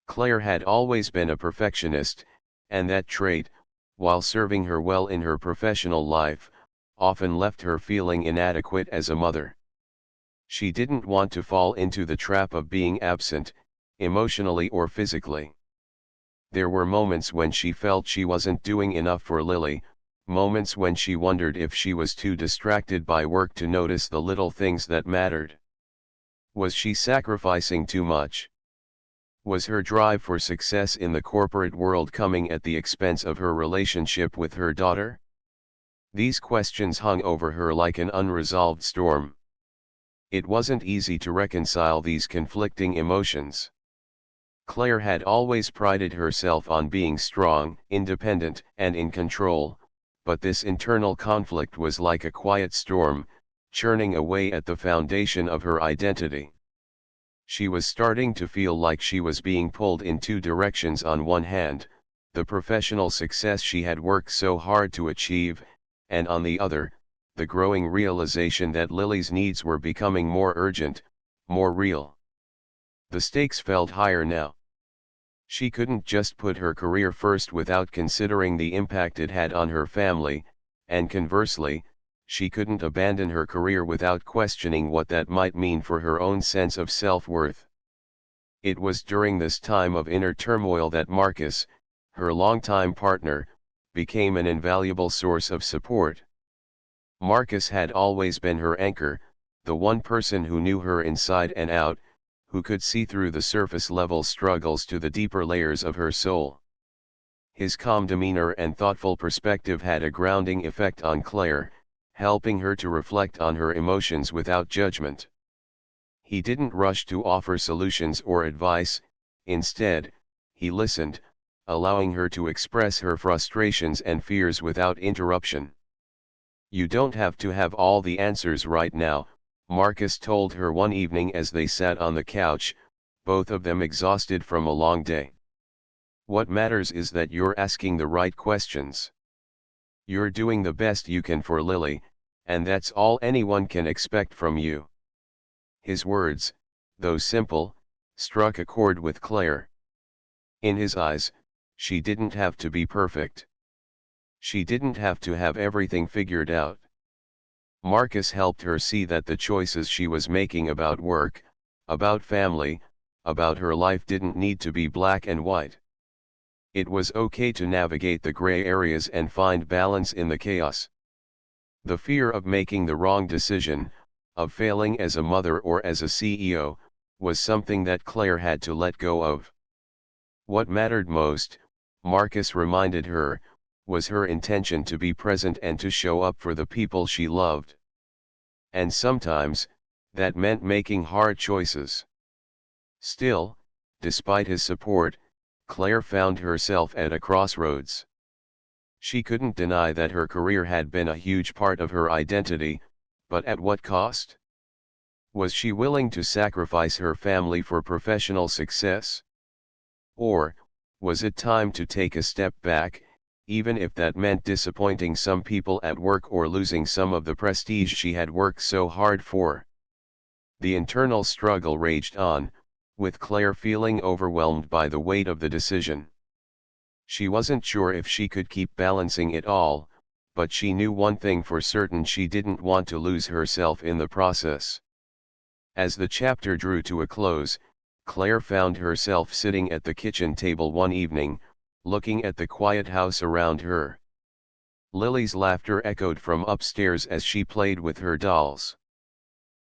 Claire had always been a perfectionist, and that trait, while serving her well in her professional life, often left her feeling inadequate as a mother. She didn't want to fall into the trap of being absent, emotionally or physically. There were moments when she felt she wasn't doing enough for Lily, moments when she wondered if she was too distracted by work to notice the little things that mattered. Was she sacrificing too much? Was her drive for success in the corporate world coming at the expense of her relationship with her daughter? These questions hung over her like an unresolved storm. It wasn't easy to reconcile these conflicting emotions. Claire had always prided herself on being strong, independent, and in control, but this internal conflict was like a quiet storm, churning away at the foundation of her identity. She was starting to feel like she was being pulled in two directions. On one hand, the professional success she had worked so hard to achieve, and on the other, the growing realization that Lily's needs were becoming more urgent, more real. The stakes felt higher now. She couldn't just put her career first without considering the impact it had on her family, and conversely, she couldn't abandon her career without questioning what that might mean for her own sense of self-worth. It was during this time of inner turmoil that Marcus, her longtime partner, became an invaluable source of support. Marcus had always been her anchor, the one person who knew her inside and out, who could see through the surface-level struggles to the deeper layers of her soul. His calm demeanor and thoughtful perspective had a grounding effect on Claire, helping her to reflect on her emotions without judgment. He didn't rush to offer solutions or advice, instead, he listened, allowing her to express her frustrations and fears without interruption. "You don't have to have all the answers right now," Marcus told her one evening as they sat on the couch, both of them exhausted from a long day. "What matters is that you're asking the right questions. You're doing the best you can for Lily, and that's all anyone can expect from you." His words, though simple, struck a chord with Claire. In his eyes, she didn't have to be perfect. She didn't have to have everything figured out. Marcus helped her see that the choices she was making about work, about family, about her life didn't need to be black and white. It was okay to navigate the gray areas and find balance in the chaos. The fear of making the wrong decision, of failing as a mother or as a CEO, was something that Claire had to let go of. What mattered most, Marcus reminded her, was her intention to be present and to show up for the people she loved. And sometimes, that meant making hard choices. Still, despite his support, Claire found herself at a crossroads. She couldn't deny that her career had been a huge part of her identity, but at what cost? Was she willing to sacrifice her family for professional success? Or, was it time to take a step back, even if that meant disappointing some people at work or losing some of the prestige she had worked so hard for? The internal struggle raged on, with Claire feeling overwhelmed by the weight of the decision. She wasn't sure if she could keep balancing it all, but she knew one thing for certain: she didn't want to lose herself in the process. As the chapter drew to a close, Claire found herself sitting at the kitchen table one evening, looking at the quiet house around her. Lily's laughter echoed from upstairs as she played with her dolls.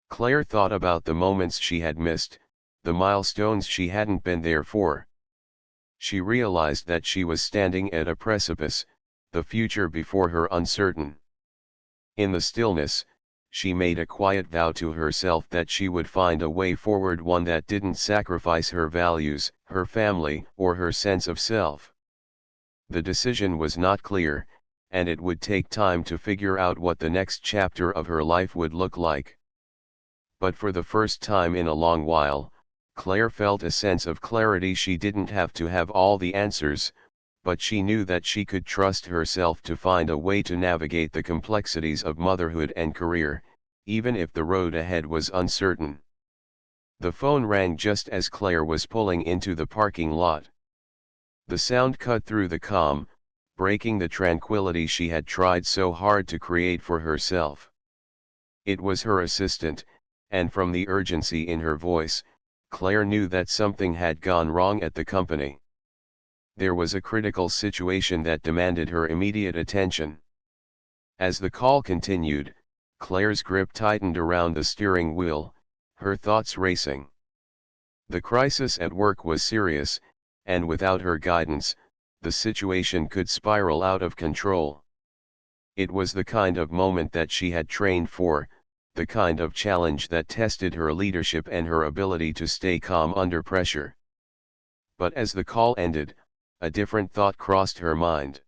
Claire thought about the moments she had missed, the milestones she hadn't been there for. She realized that she was standing at a precipice, the future before her uncertain. In the stillness, she made a quiet vow to herself that she would find a way forward, one that didn't sacrifice her values, her family, or her sense of self. The decision was not clear, and it would take time to figure out what the next chapter of her life would look like. But for the first time in a long while, Claire felt a sense of clarity. She didn't have to have all the answers, but she knew that she could trust herself to find a way to navigate the complexities of motherhood and career, even if the road ahead was uncertain. The phone rang just as Claire was pulling into the parking lot. The sound cut through the calm, breaking the tranquility she had tried so hard to create for herself. It was her assistant, and from the urgency in her voice, Claire knew that something had gone wrong at the company. There was a critical situation that demanded her immediate attention. As the call continued, Claire's grip tightened around the steering wheel, her thoughts racing. The crisis at work was serious, and without her guidance, the situation could spiral out of control. It was the kind of moment that she had trained for, the kind of challenge that tested her leadership and her ability to stay calm under pressure. But as the call ended, a different thought crossed her mind.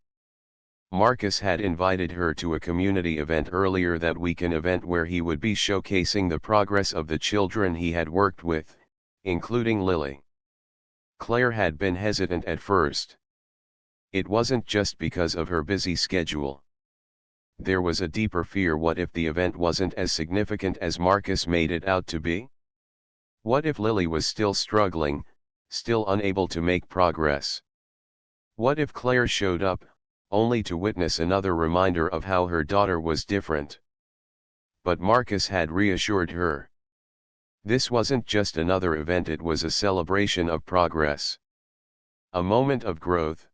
Marcus had invited her to a community event earlier that week, an event where he would be showcasing the progress of the children he had worked with, including Lily. Claire had been hesitant at first. It wasn't just because of her busy schedule. There was a deeper fear. What if the event wasn't as significant as Marcus made it out to be? What if Lily was still struggling, still unable to make progress? What if Claire showed up, only to witness another reminder of how her daughter was different? But Marcus had reassured her. This wasn't just another event, it was a celebration of progress. A moment of growth.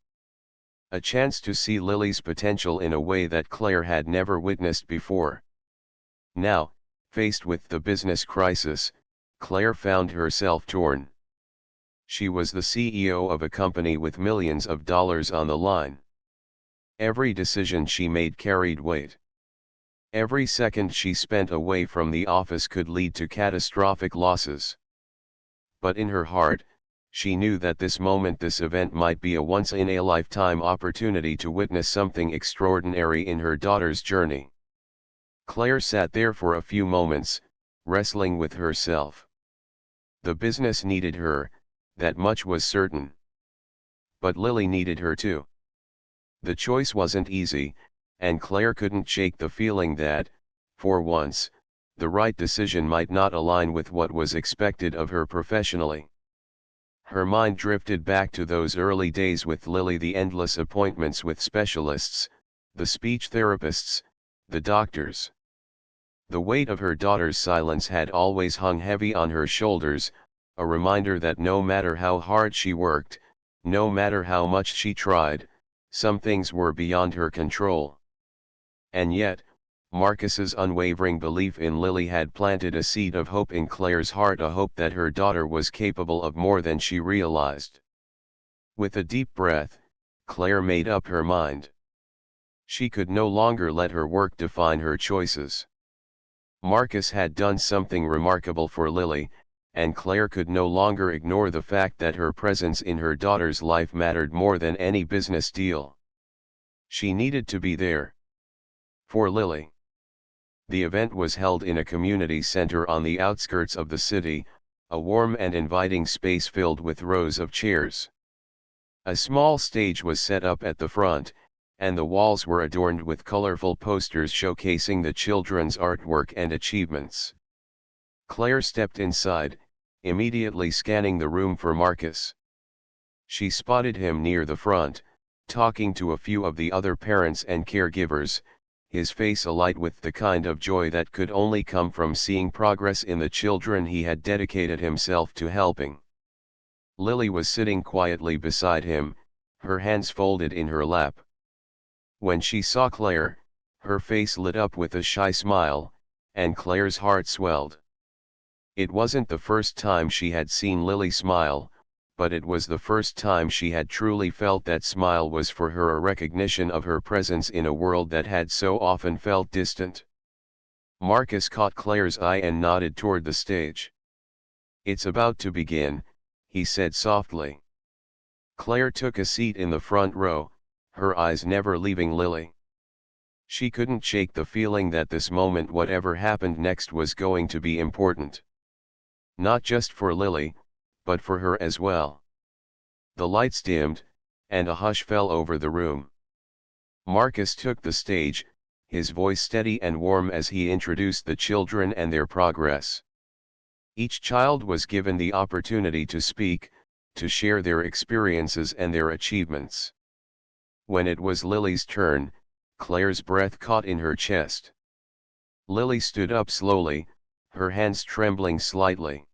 A chance to see Lily's potential in a way that Claire had never witnessed before. Now, faced with the business crisis, Claire found herself torn. She was the CEO of a company with millions of dollars on the line. Every decision she made carried weight. Every second she spent away from the office could lead to catastrophic losses. But in her heart, she knew that this moment, this event, might be a once-in-a-lifetime opportunity to witness something extraordinary in her daughter's journey. Claire sat there for a few moments, wrestling with herself. The business needed her, that much was certain. But Lily needed her too. The choice wasn't easy, and Claire couldn't shake the feeling that, for once, the right decision might not align with what was expected of her professionally. Her mind drifted back to those early days with Lily, the endless appointments with specialists, the speech therapists, the doctors. The weight of her daughter's silence had always hung heavy on her shoulders, a reminder that no matter how hard she worked, no matter how much she tried, some things were beyond her control. And yet, Marcus's unwavering belief in Lily had planted a seed of hope in Claire's heart, a hope that her daughter was capable of more than she realized. With a deep breath, Claire made up her mind. She could no longer let her work define her choices. Marcus had done something remarkable for Lily, and Claire could no longer ignore the fact that her presence in her daughter's life mattered more than any business deal. She needed to be there. For Lily. The event was held in a community center on the outskirts of the city, a warm and inviting space filled with rows of chairs. A small stage was set up at the front, and the walls were adorned with colorful posters showcasing the children's artwork and achievements. Claire stepped inside, immediately scanning the room for Marcus. She spotted him near the front, talking to a few of the other parents and caregivers, his face alight with the kind of joy that could only come from seeing progress in the children he had dedicated himself to helping. Lily was sitting quietly beside him, her hands folded in her lap. When she saw Claire, her face lit up with a shy smile, and Claire's heart swelled. It wasn't the first time she had seen Lily smile, but it was the first time she had truly felt that smile was for her a recognition of her presence in a world that had so often felt distant. Marcus caught Claire's eye and nodded toward the stage. "It's about to begin," he said softly. Claire took a seat in the front row, her eyes never leaving Lily. She couldn't shake the feeling that this moment, whatever happened next, was going to be important. Not just for Lily, but for her as well. The lights dimmed, and a hush fell over the room. Marcus took the stage, his voice steady and warm as he introduced the children and their progress. Each child was given the opportunity to speak, to share their experiences and their achievements. When it was Lily's turn, Claire's breath caught in her chest. Lily stood up slowly, her hands trembling slightly.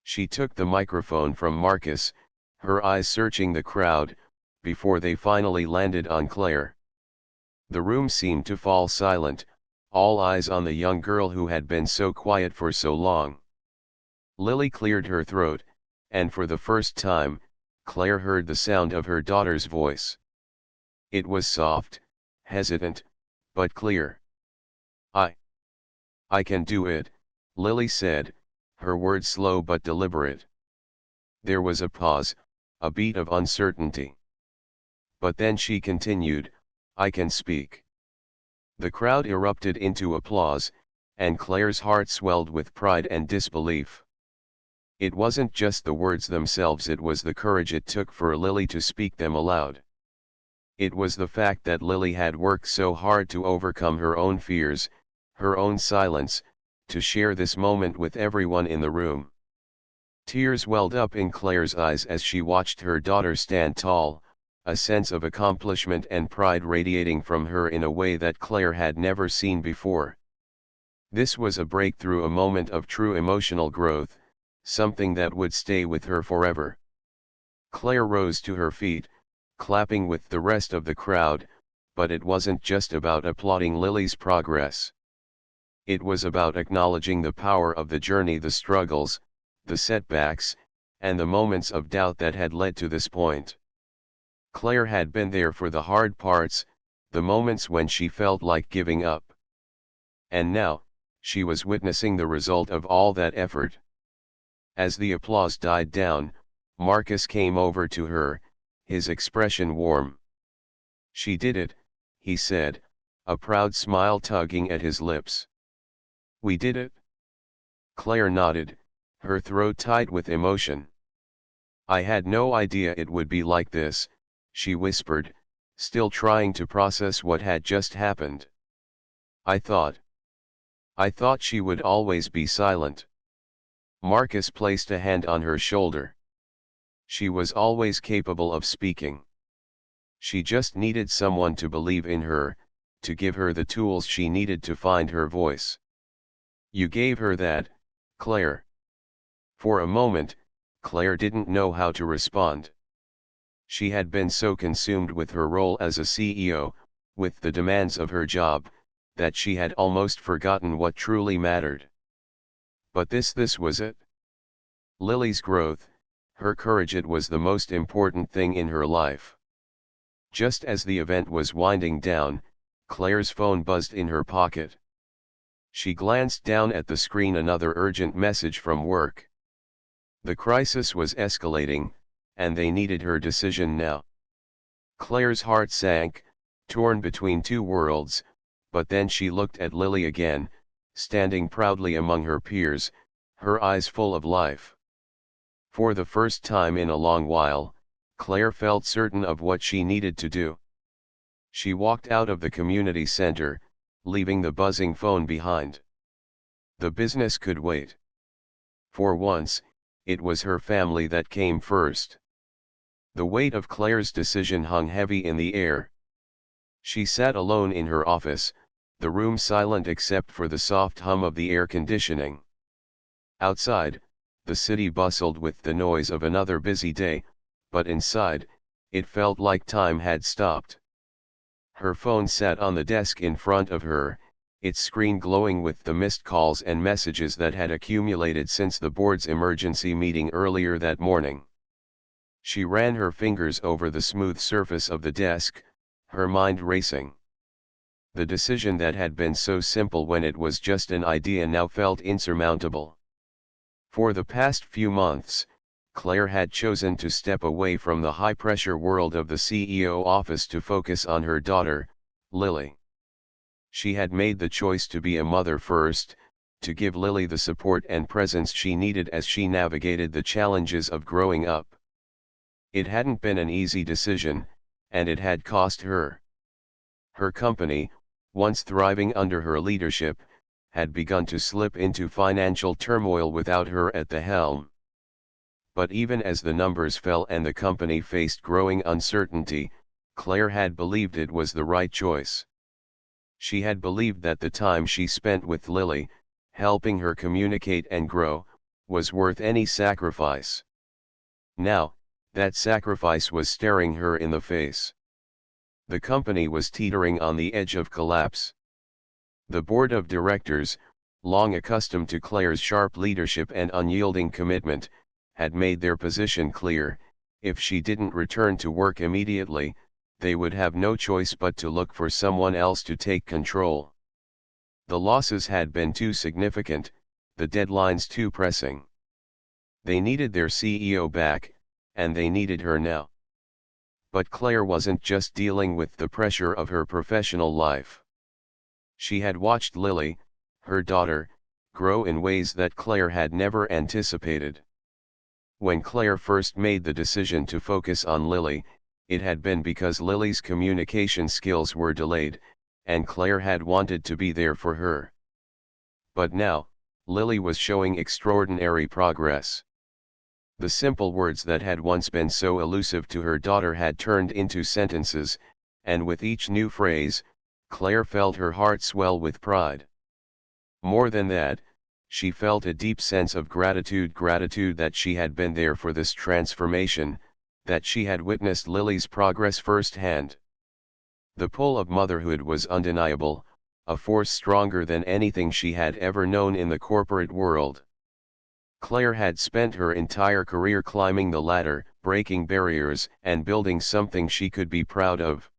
She took the microphone from Marcus, her eyes searching the crowd, before they finally landed on Claire. The room seemed to fall silent, all eyes on the young girl who had been so quiet for so long. Lily cleared her throat, and for the first time, Claire heard the sound of her daughter's voice. It was soft, hesitant, but clear. I can do it," Lily said, her words slow but deliberate. There was a pause, a beat of uncertainty. But then she continued, "I can speak." The crowd erupted into applause, and Claire's heart swelled with pride and disbelief. It wasn't just the words themselves, it was the courage it took for Lily to speak them aloud. It was the fact that Lily had worked so hard to overcome her own fears, her own silence, to share this moment with everyone in the room. Tears welled up in Claire's eyes as she watched her daughter stand tall, a sense of accomplishment and pride radiating from her in a way that Claire had never seen before. This was a breakthrough, a moment of true emotional growth, something that would stay with her forever. Claire rose to her feet, clapping with the rest of the crowd, but it wasn't just about applauding Lily's progress. It was about acknowledging the power of the journey, the struggles, the setbacks, and the moments of doubt that had led to this point. Claire had been there for the hard parts, the moments when she felt like giving up. And now, she was witnessing the result of all that effort. As the applause died down, Marcus came over to her, his expression warm. "She did it," he said, a proud smile tugging at his lips. "We did it?" Claire nodded, her throat tight with emotion. "I had no idea it would be like this," she whispered, still trying to process what had just happened. I thought she would always be silent." Marcus placed a hand on her shoulder. "She was always capable of speaking. She just needed someone to believe in her, to give her the tools she needed to find her voice. You gave her that, Claire." For a moment, Claire didn't know how to respond. She had been so consumed with her role as a CEO, with the demands of her job, that she had almost forgotten what truly mattered. But this was it. Lily's growth, her courage, it was the most important thing in her life. Just as the event was winding down, Claire's phone buzzed in her pocket. She glanced down at the screen, another urgent message from work. The crisis was escalating, and they needed her decision now. Claire's heart sank, torn between two worlds, but then she looked at Lily again, standing proudly among her peers, her eyes full of life. For the first time in a long while, Claire felt certain of what she needed to do. She walked out of the community center, leaving the buzzing phone behind. The business could wait. For once, it was her family that came first. The weight of Claire's decision hung heavy in the air. She sat alone in her office, the room silent except for the soft hum of the air conditioning. Outside, the city bustled with the noise of another busy day, but inside, It felt like time had stopped. Her phone sat on the desk in front of her, its screen glowing with the missed calls and messages that had accumulated since the board's emergency meeting earlier that morning. She ran her fingers over the smooth surface of the desk, her mind racing. The decision that had been so simple when it was just an idea now felt insurmountable. For the past few months, Claire had chosen to step away from the high-pressure world of the CEO office to focus on her daughter, Lily. She had made the choice to be a mother first, to give Lily the support and presence she needed as she navigated the challenges of growing up. It hadn't been an easy decision, and it had cost her. Her company, once thriving under her leadership, had begun to slip into financial turmoil without her at the helm. But even as the numbers fell and the company faced growing uncertainty, Claire had believed it was the right choice. She had believed that the time she spent with Lily, helping her communicate and grow, was worth any sacrifice. Now, that sacrifice was staring her in the face. The company was teetering on the edge of collapse. The board of directors, long accustomed to Claire's sharp leadership and unyielding commitment, had made their position clear: if she didn't return to work immediately, they would have no choice but to look for someone else to take control. The losses had been too significant, the deadlines too pressing. They needed their CEO back, and they needed her now. But Claire wasn't just dealing with the pressure of her professional life. She had watched Lily, her daughter, grow in ways that Claire had never anticipated. When Claire first made the decision to focus on Lily, it had been because Lily's communication skills were delayed, and Claire had wanted to be there for her. But now, Lily was showing extraordinary progress. The simple words that had once been so elusive to her daughter had turned into sentences, and with each new phrase, Claire felt her heart swell with pride. More than that, she felt a deep sense of gratitude that she had been there for this transformation, that she had witnessed Lily's progress firsthand. The pull of motherhood was undeniable, a force stronger than anything she had ever known in the corporate world. Claire had spent her entire career climbing the ladder, breaking barriers, and building something she could be proud of.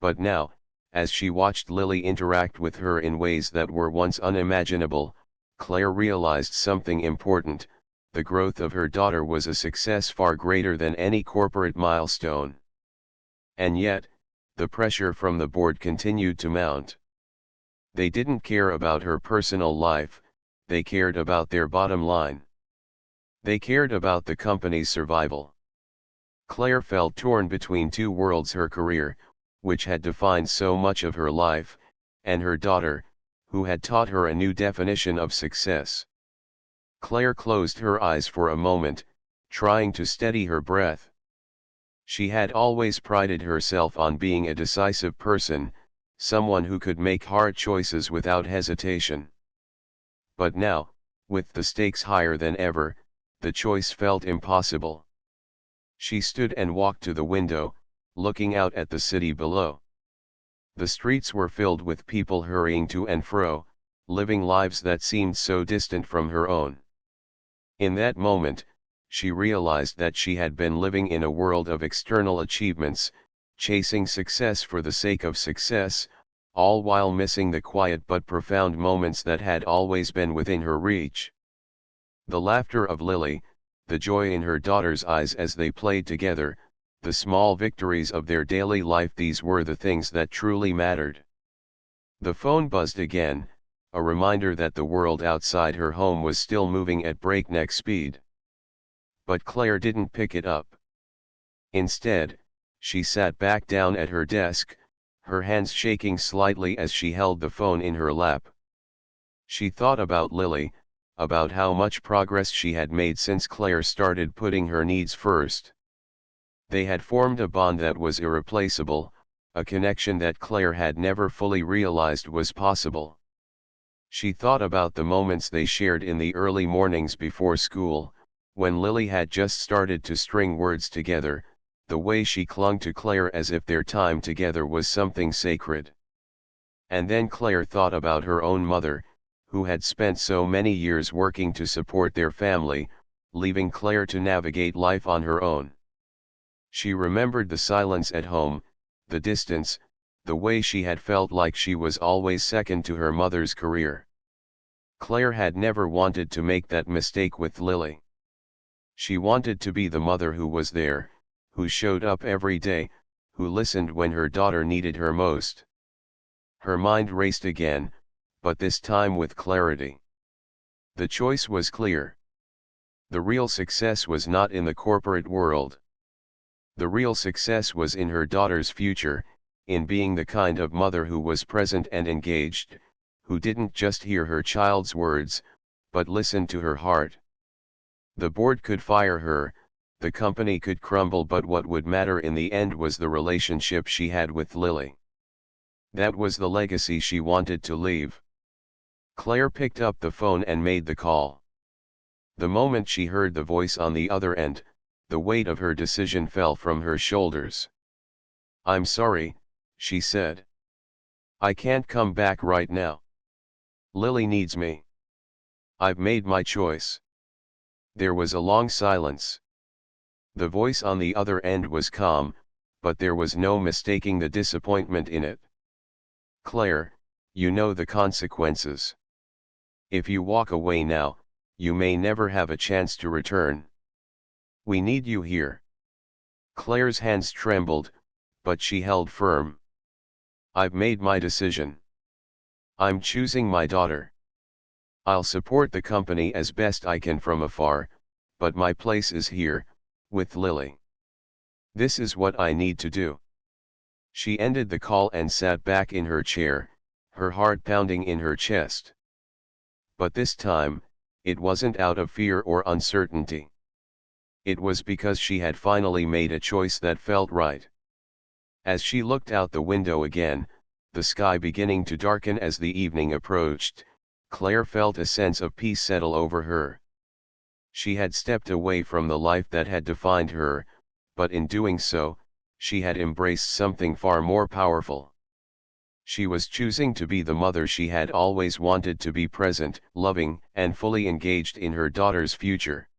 But now, as she watched Lily interact with her in ways that were once unimaginable, Claire realized something important: the growth of her daughter was a success far greater than any corporate milestone. And yet, the pressure from the board continued to mount. They didn't care about her personal life, they cared about their bottom line. They cared about the company's survival. Claire felt torn between two worlds: her career, which had defined so much of her life, and her daughter, who had taught her a new definition of success. Claire closed her eyes for a moment, trying to steady her breath. She had always prided herself on being a decisive person, someone who could make hard choices without hesitation. But now, with the stakes higher than ever, the choice felt impossible. She stood and walked to the window, looking out at the city below. The streets were filled with people hurrying to and fro, living lives that seemed so distant from her own. In that moment, she realized that she had been living in a world of external achievements, chasing success for the sake of success, all while missing the quiet but profound moments that had always been within her reach. The laughter of Lily, the joy in her daughter's eyes as they played together, the small victories of their daily life, these were the things that truly mattered. The phone buzzed again, a reminder that the world outside her home was still moving at breakneck speed. But Claire didn't pick it up. Instead, she sat back down at her desk, her hands shaking slightly as she held the phone in her lap. She thought about Lily, about how much progress she had made since Claire started putting her needs first. They had formed a bond that was irreplaceable, a connection that Claire had never fully realized was possible. She thought about the moments they shared in the early mornings before school, when Lily had just started to string words together, the way she clung to Claire as if their time together was something sacred. And then Claire thought about her own mother, who had spent so many years working to support their family, leaving Claire to navigate life on her own. She remembered the silence at home, the distance, the way she had felt like she was always second to her mother's career. Claire had never wanted to make that mistake with Lily. She wanted to be the mother who was there, who showed up every day, who listened when her daughter needed her most. Her mind raced again, but this time with clarity. The choice was clear. The real success was not in the corporate world. The real success was in her daughter's future, in being the kind of mother who was present and engaged, who didn't just hear her child's words, but listened to her heart. The board could fire her, the company could crumble, but what would matter in the end was the relationship she had with Lily. That was the legacy she wanted to leave. Claire picked up the phone and made the call. The moment she heard the voice on the other end, the weight of her decision fell from her shoulders. "I'm sorry," she said. "I can't come back right now. Lily needs me. I've made my choice." There was a long silence. The voice on the other end was calm, but there was no mistaking the disappointment in it. "Claire, you know the consequences. If you walk away now, you may never have a chance to return. We need you here." Claire's hands trembled, but she held firm. "I've made my decision. I'm choosing my daughter. I'll support the company as best I can from afar, but my place is here, with Lily. This is what I need to do." She ended the call and sat back in her chair, her heart pounding in her chest. But this time, it wasn't out of fear or uncertainty. It was because she had finally made a choice that felt right. As she looked out the window again, the sky beginning to darken as the evening approached, Claire felt a sense of peace settle over her. She had stepped away from the life that had defined her, but in doing so, she had embraced something far more powerful. She was choosing to be the mother she had always wanted to be, present, loving, and fully engaged in her daughter's future.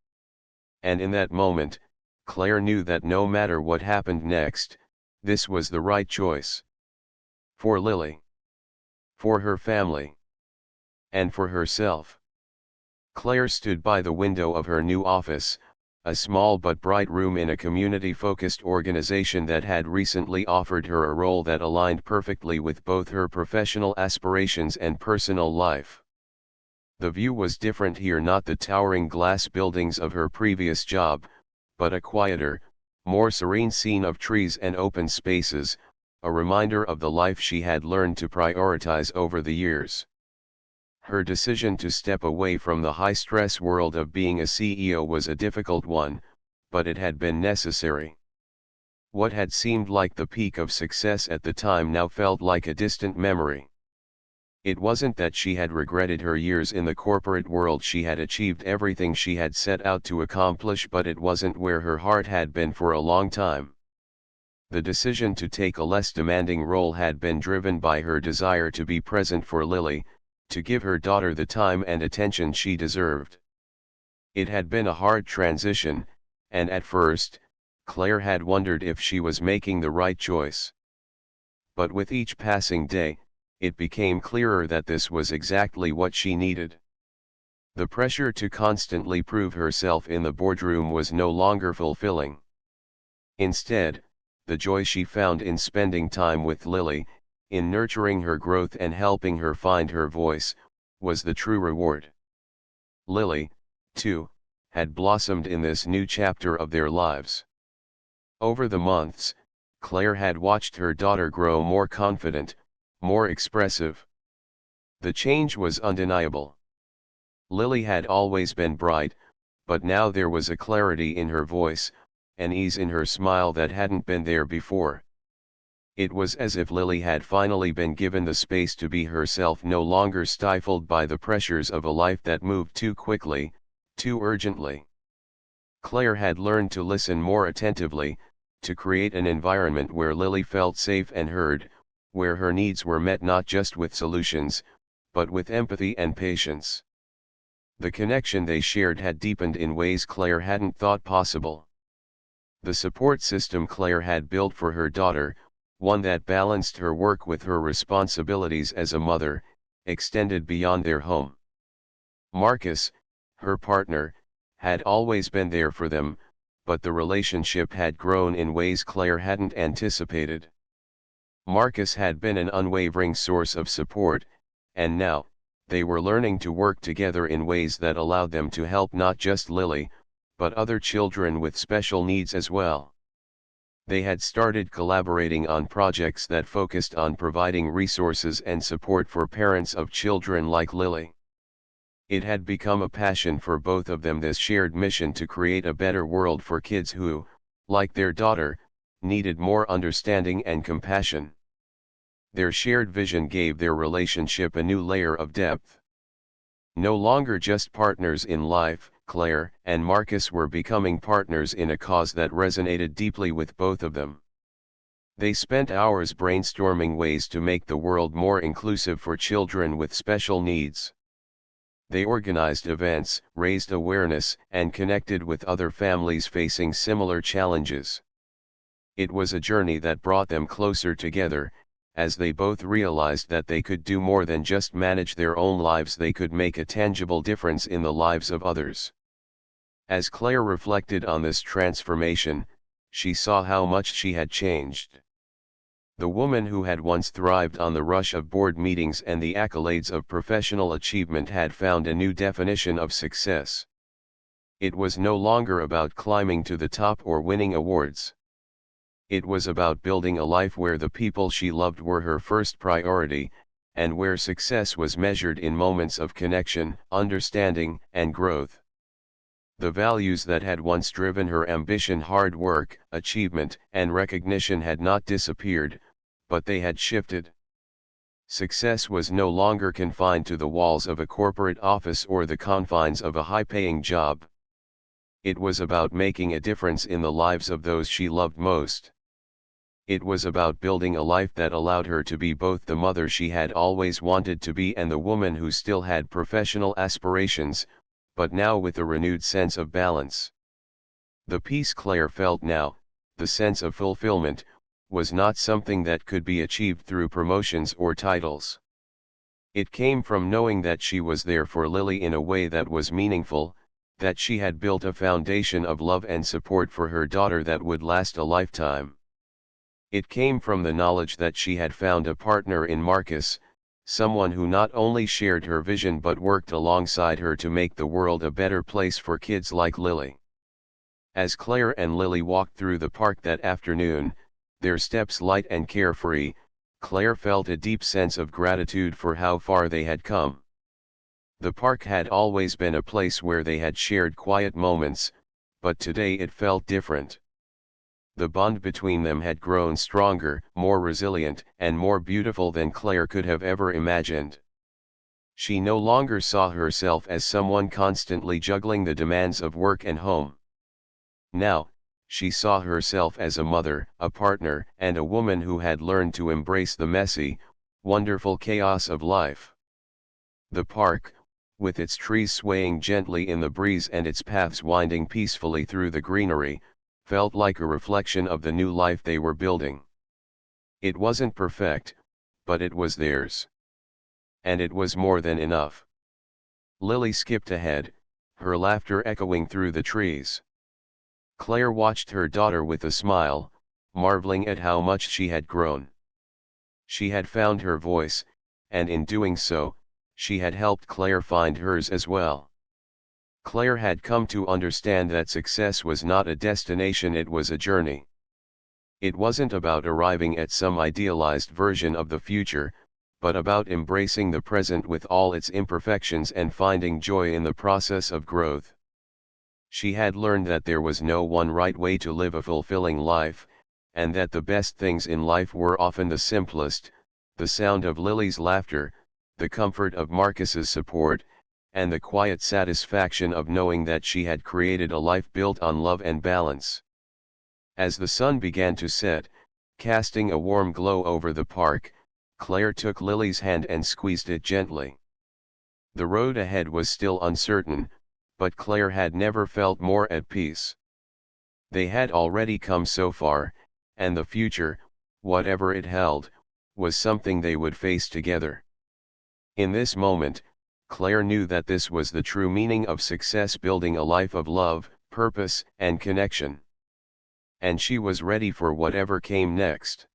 And in that moment, Claire knew that no matter what happened next, this was the right choice. For Lily. For her family. And for herself. Claire stood by the window of her new office, a small but bright room in a community-focused organization that had recently offered her a role that aligned perfectly with both her professional aspirations and personal life. The view was different here, not the towering glass buildings of her previous job, but a quieter, more serene scene of trees and open spaces, a reminder of the life she had learned to prioritize over the years. Her decision to step away from the high-stress world of being a CEO was a difficult one, but it had been necessary. What had seemed like the peak of success at the time now felt like a distant memory. It wasn't that she had regretted her years in the corporate world. She had achieved everything she had set out to accomplish, but it wasn't where her heart had been for a long time. The decision to take a less demanding role had been driven by her desire to be present for Lily, to give her daughter the time and attention she deserved. It had been a hard transition, and at first, Claire had wondered if she was making the right choice. But with each passing day, it became clearer that this was exactly what she needed. The pressure to constantly prove herself in the boardroom was no longer fulfilling. Instead, the joy she found in spending time with Lily, in nurturing her growth and helping her find her voice, was the true reward. Lily, too, had blossomed in this new chapter of their lives. Over the months, Claire had watched her daughter grow more confident, more expressive. The change was undeniable. Lily had always been bright, but now there was a clarity in her voice, an ease in her smile that hadn't been there before. It was as if Lily had finally been given the space to be herself, no longer stifled by the pressures of a life that moved too quickly, too urgently. Claire had learned to listen more attentively, to create an environment where Lily felt safe and heard, where her needs were met not just with solutions, but with empathy and patience. The connection they shared had deepened in ways Claire hadn't thought possible. The support system Claire had built for her daughter, one that balanced her work with her responsibilities as a mother, extended beyond their home. Marcus, her partner, had always been there for them, but the relationship had grown in ways Claire hadn't anticipated. Marcus had been an unwavering source of support, and now, they were learning to work together in ways that allowed them to help not just Lily, but other children with special needs as well. They had started collaborating on projects that focused on providing resources and support for parents of children like Lily. It had become a passion for both of them, this shared mission to create a better world for kids who, like their daughter, needed more understanding and compassion. Their shared vision gave their relationship a new layer of depth. No longer just partners in life, Claire and Marcus were becoming partners in a cause that resonated deeply with both of them. They spent hours brainstorming ways to make the world more inclusive for children with special needs. They organized events, raised awareness, and connected with other families facing similar challenges. It was a journey that brought them closer together, as they both realized that they could do more than just manage their own lives. They could make a tangible difference in the lives of others. As Claire reflected on this transformation, she saw how much she had changed. The woman who had once thrived on the rush of board meetings and the accolades of professional achievement had found a new definition of success. It was no longer about climbing to the top or winning awards. It was about building a life where the people she loved were her first priority, and where success was measured in moments of connection, understanding, and growth. The values that had once driven her ambition, hard work, achievement, and recognition had not disappeared, but they had shifted. Success was no longer confined to the walls of a corporate office or the confines of a high-paying job. It was about making a difference in the lives of those she loved most. It was about building a life that allowed her to be both the mother she had always wanted to be and the woman who still had professional aspirations, but now with a renewed sense of balance. The peace Claire felt now, the sense of fulfillment, was not something that could be achieved through promotions or titles. It came from knowing that she was there for Lily in a way that was meaningful, that she had built a foundation of love and support for her daughter that would last a lifetime. It came from the knowledge that she had found a partner in Marcus, someone who not only shared her vision but worked alongside her to make the world a better place for kids like Lily. As Claire and Lily walked through the park that afternoon, their steps light and carefree, Claire felt a deep sense of gratitude for how far they had come. The park had always been a place where they had shared quiet moments, but today it felt different. The bond between them had grown stronger, more resilient, and more beautiful than Claire could have ever imagined. She no longer saw herself as someone constantly juggling the demands of work and home. Now, she saw herself as a mother, a partner, and a woman who had learned to embrace the messy, wonderful chaos of life. The park, with its trees swaying gently in the breeze and its paths winding peacefully through the greenery, felt like a reflection of the new life they were building. It wasn't perfect, but it was theirs. And it was more than enough. Lily skipped ahead, her laughter echoing through the trees. Claire watched her daughter with a smile, marveling at how much she had grown. She had found her voice, and in doing so, she had helped Claire find hers as well. Claire had come to understand that success was not a destination, it was a journey. It wasn't about arriving at some idealized version of the future, but about embracing the present with all its imperfections and finding joy in the process of growth. She had learned that there was no one right way to live a fulfilling life, and that the best things in life were often the simplest: the sound of Lily's laughter, the comfort of Marcus's support, and the quiet satisfaction of knowing that she had created a life built on love and balance. As the sun began to set, casting a warm glow over the park, Claire took Lily's hand and squeezed it gently. The road ahead was still uncertain, but Claire had never felt more at peace. They had already come so far, and the future, whatever it held, was something they would face together. In this moment, Claire knew that this was the true meaning of success, building a life of love, purpose, and connection. And she was ready for whatever came next.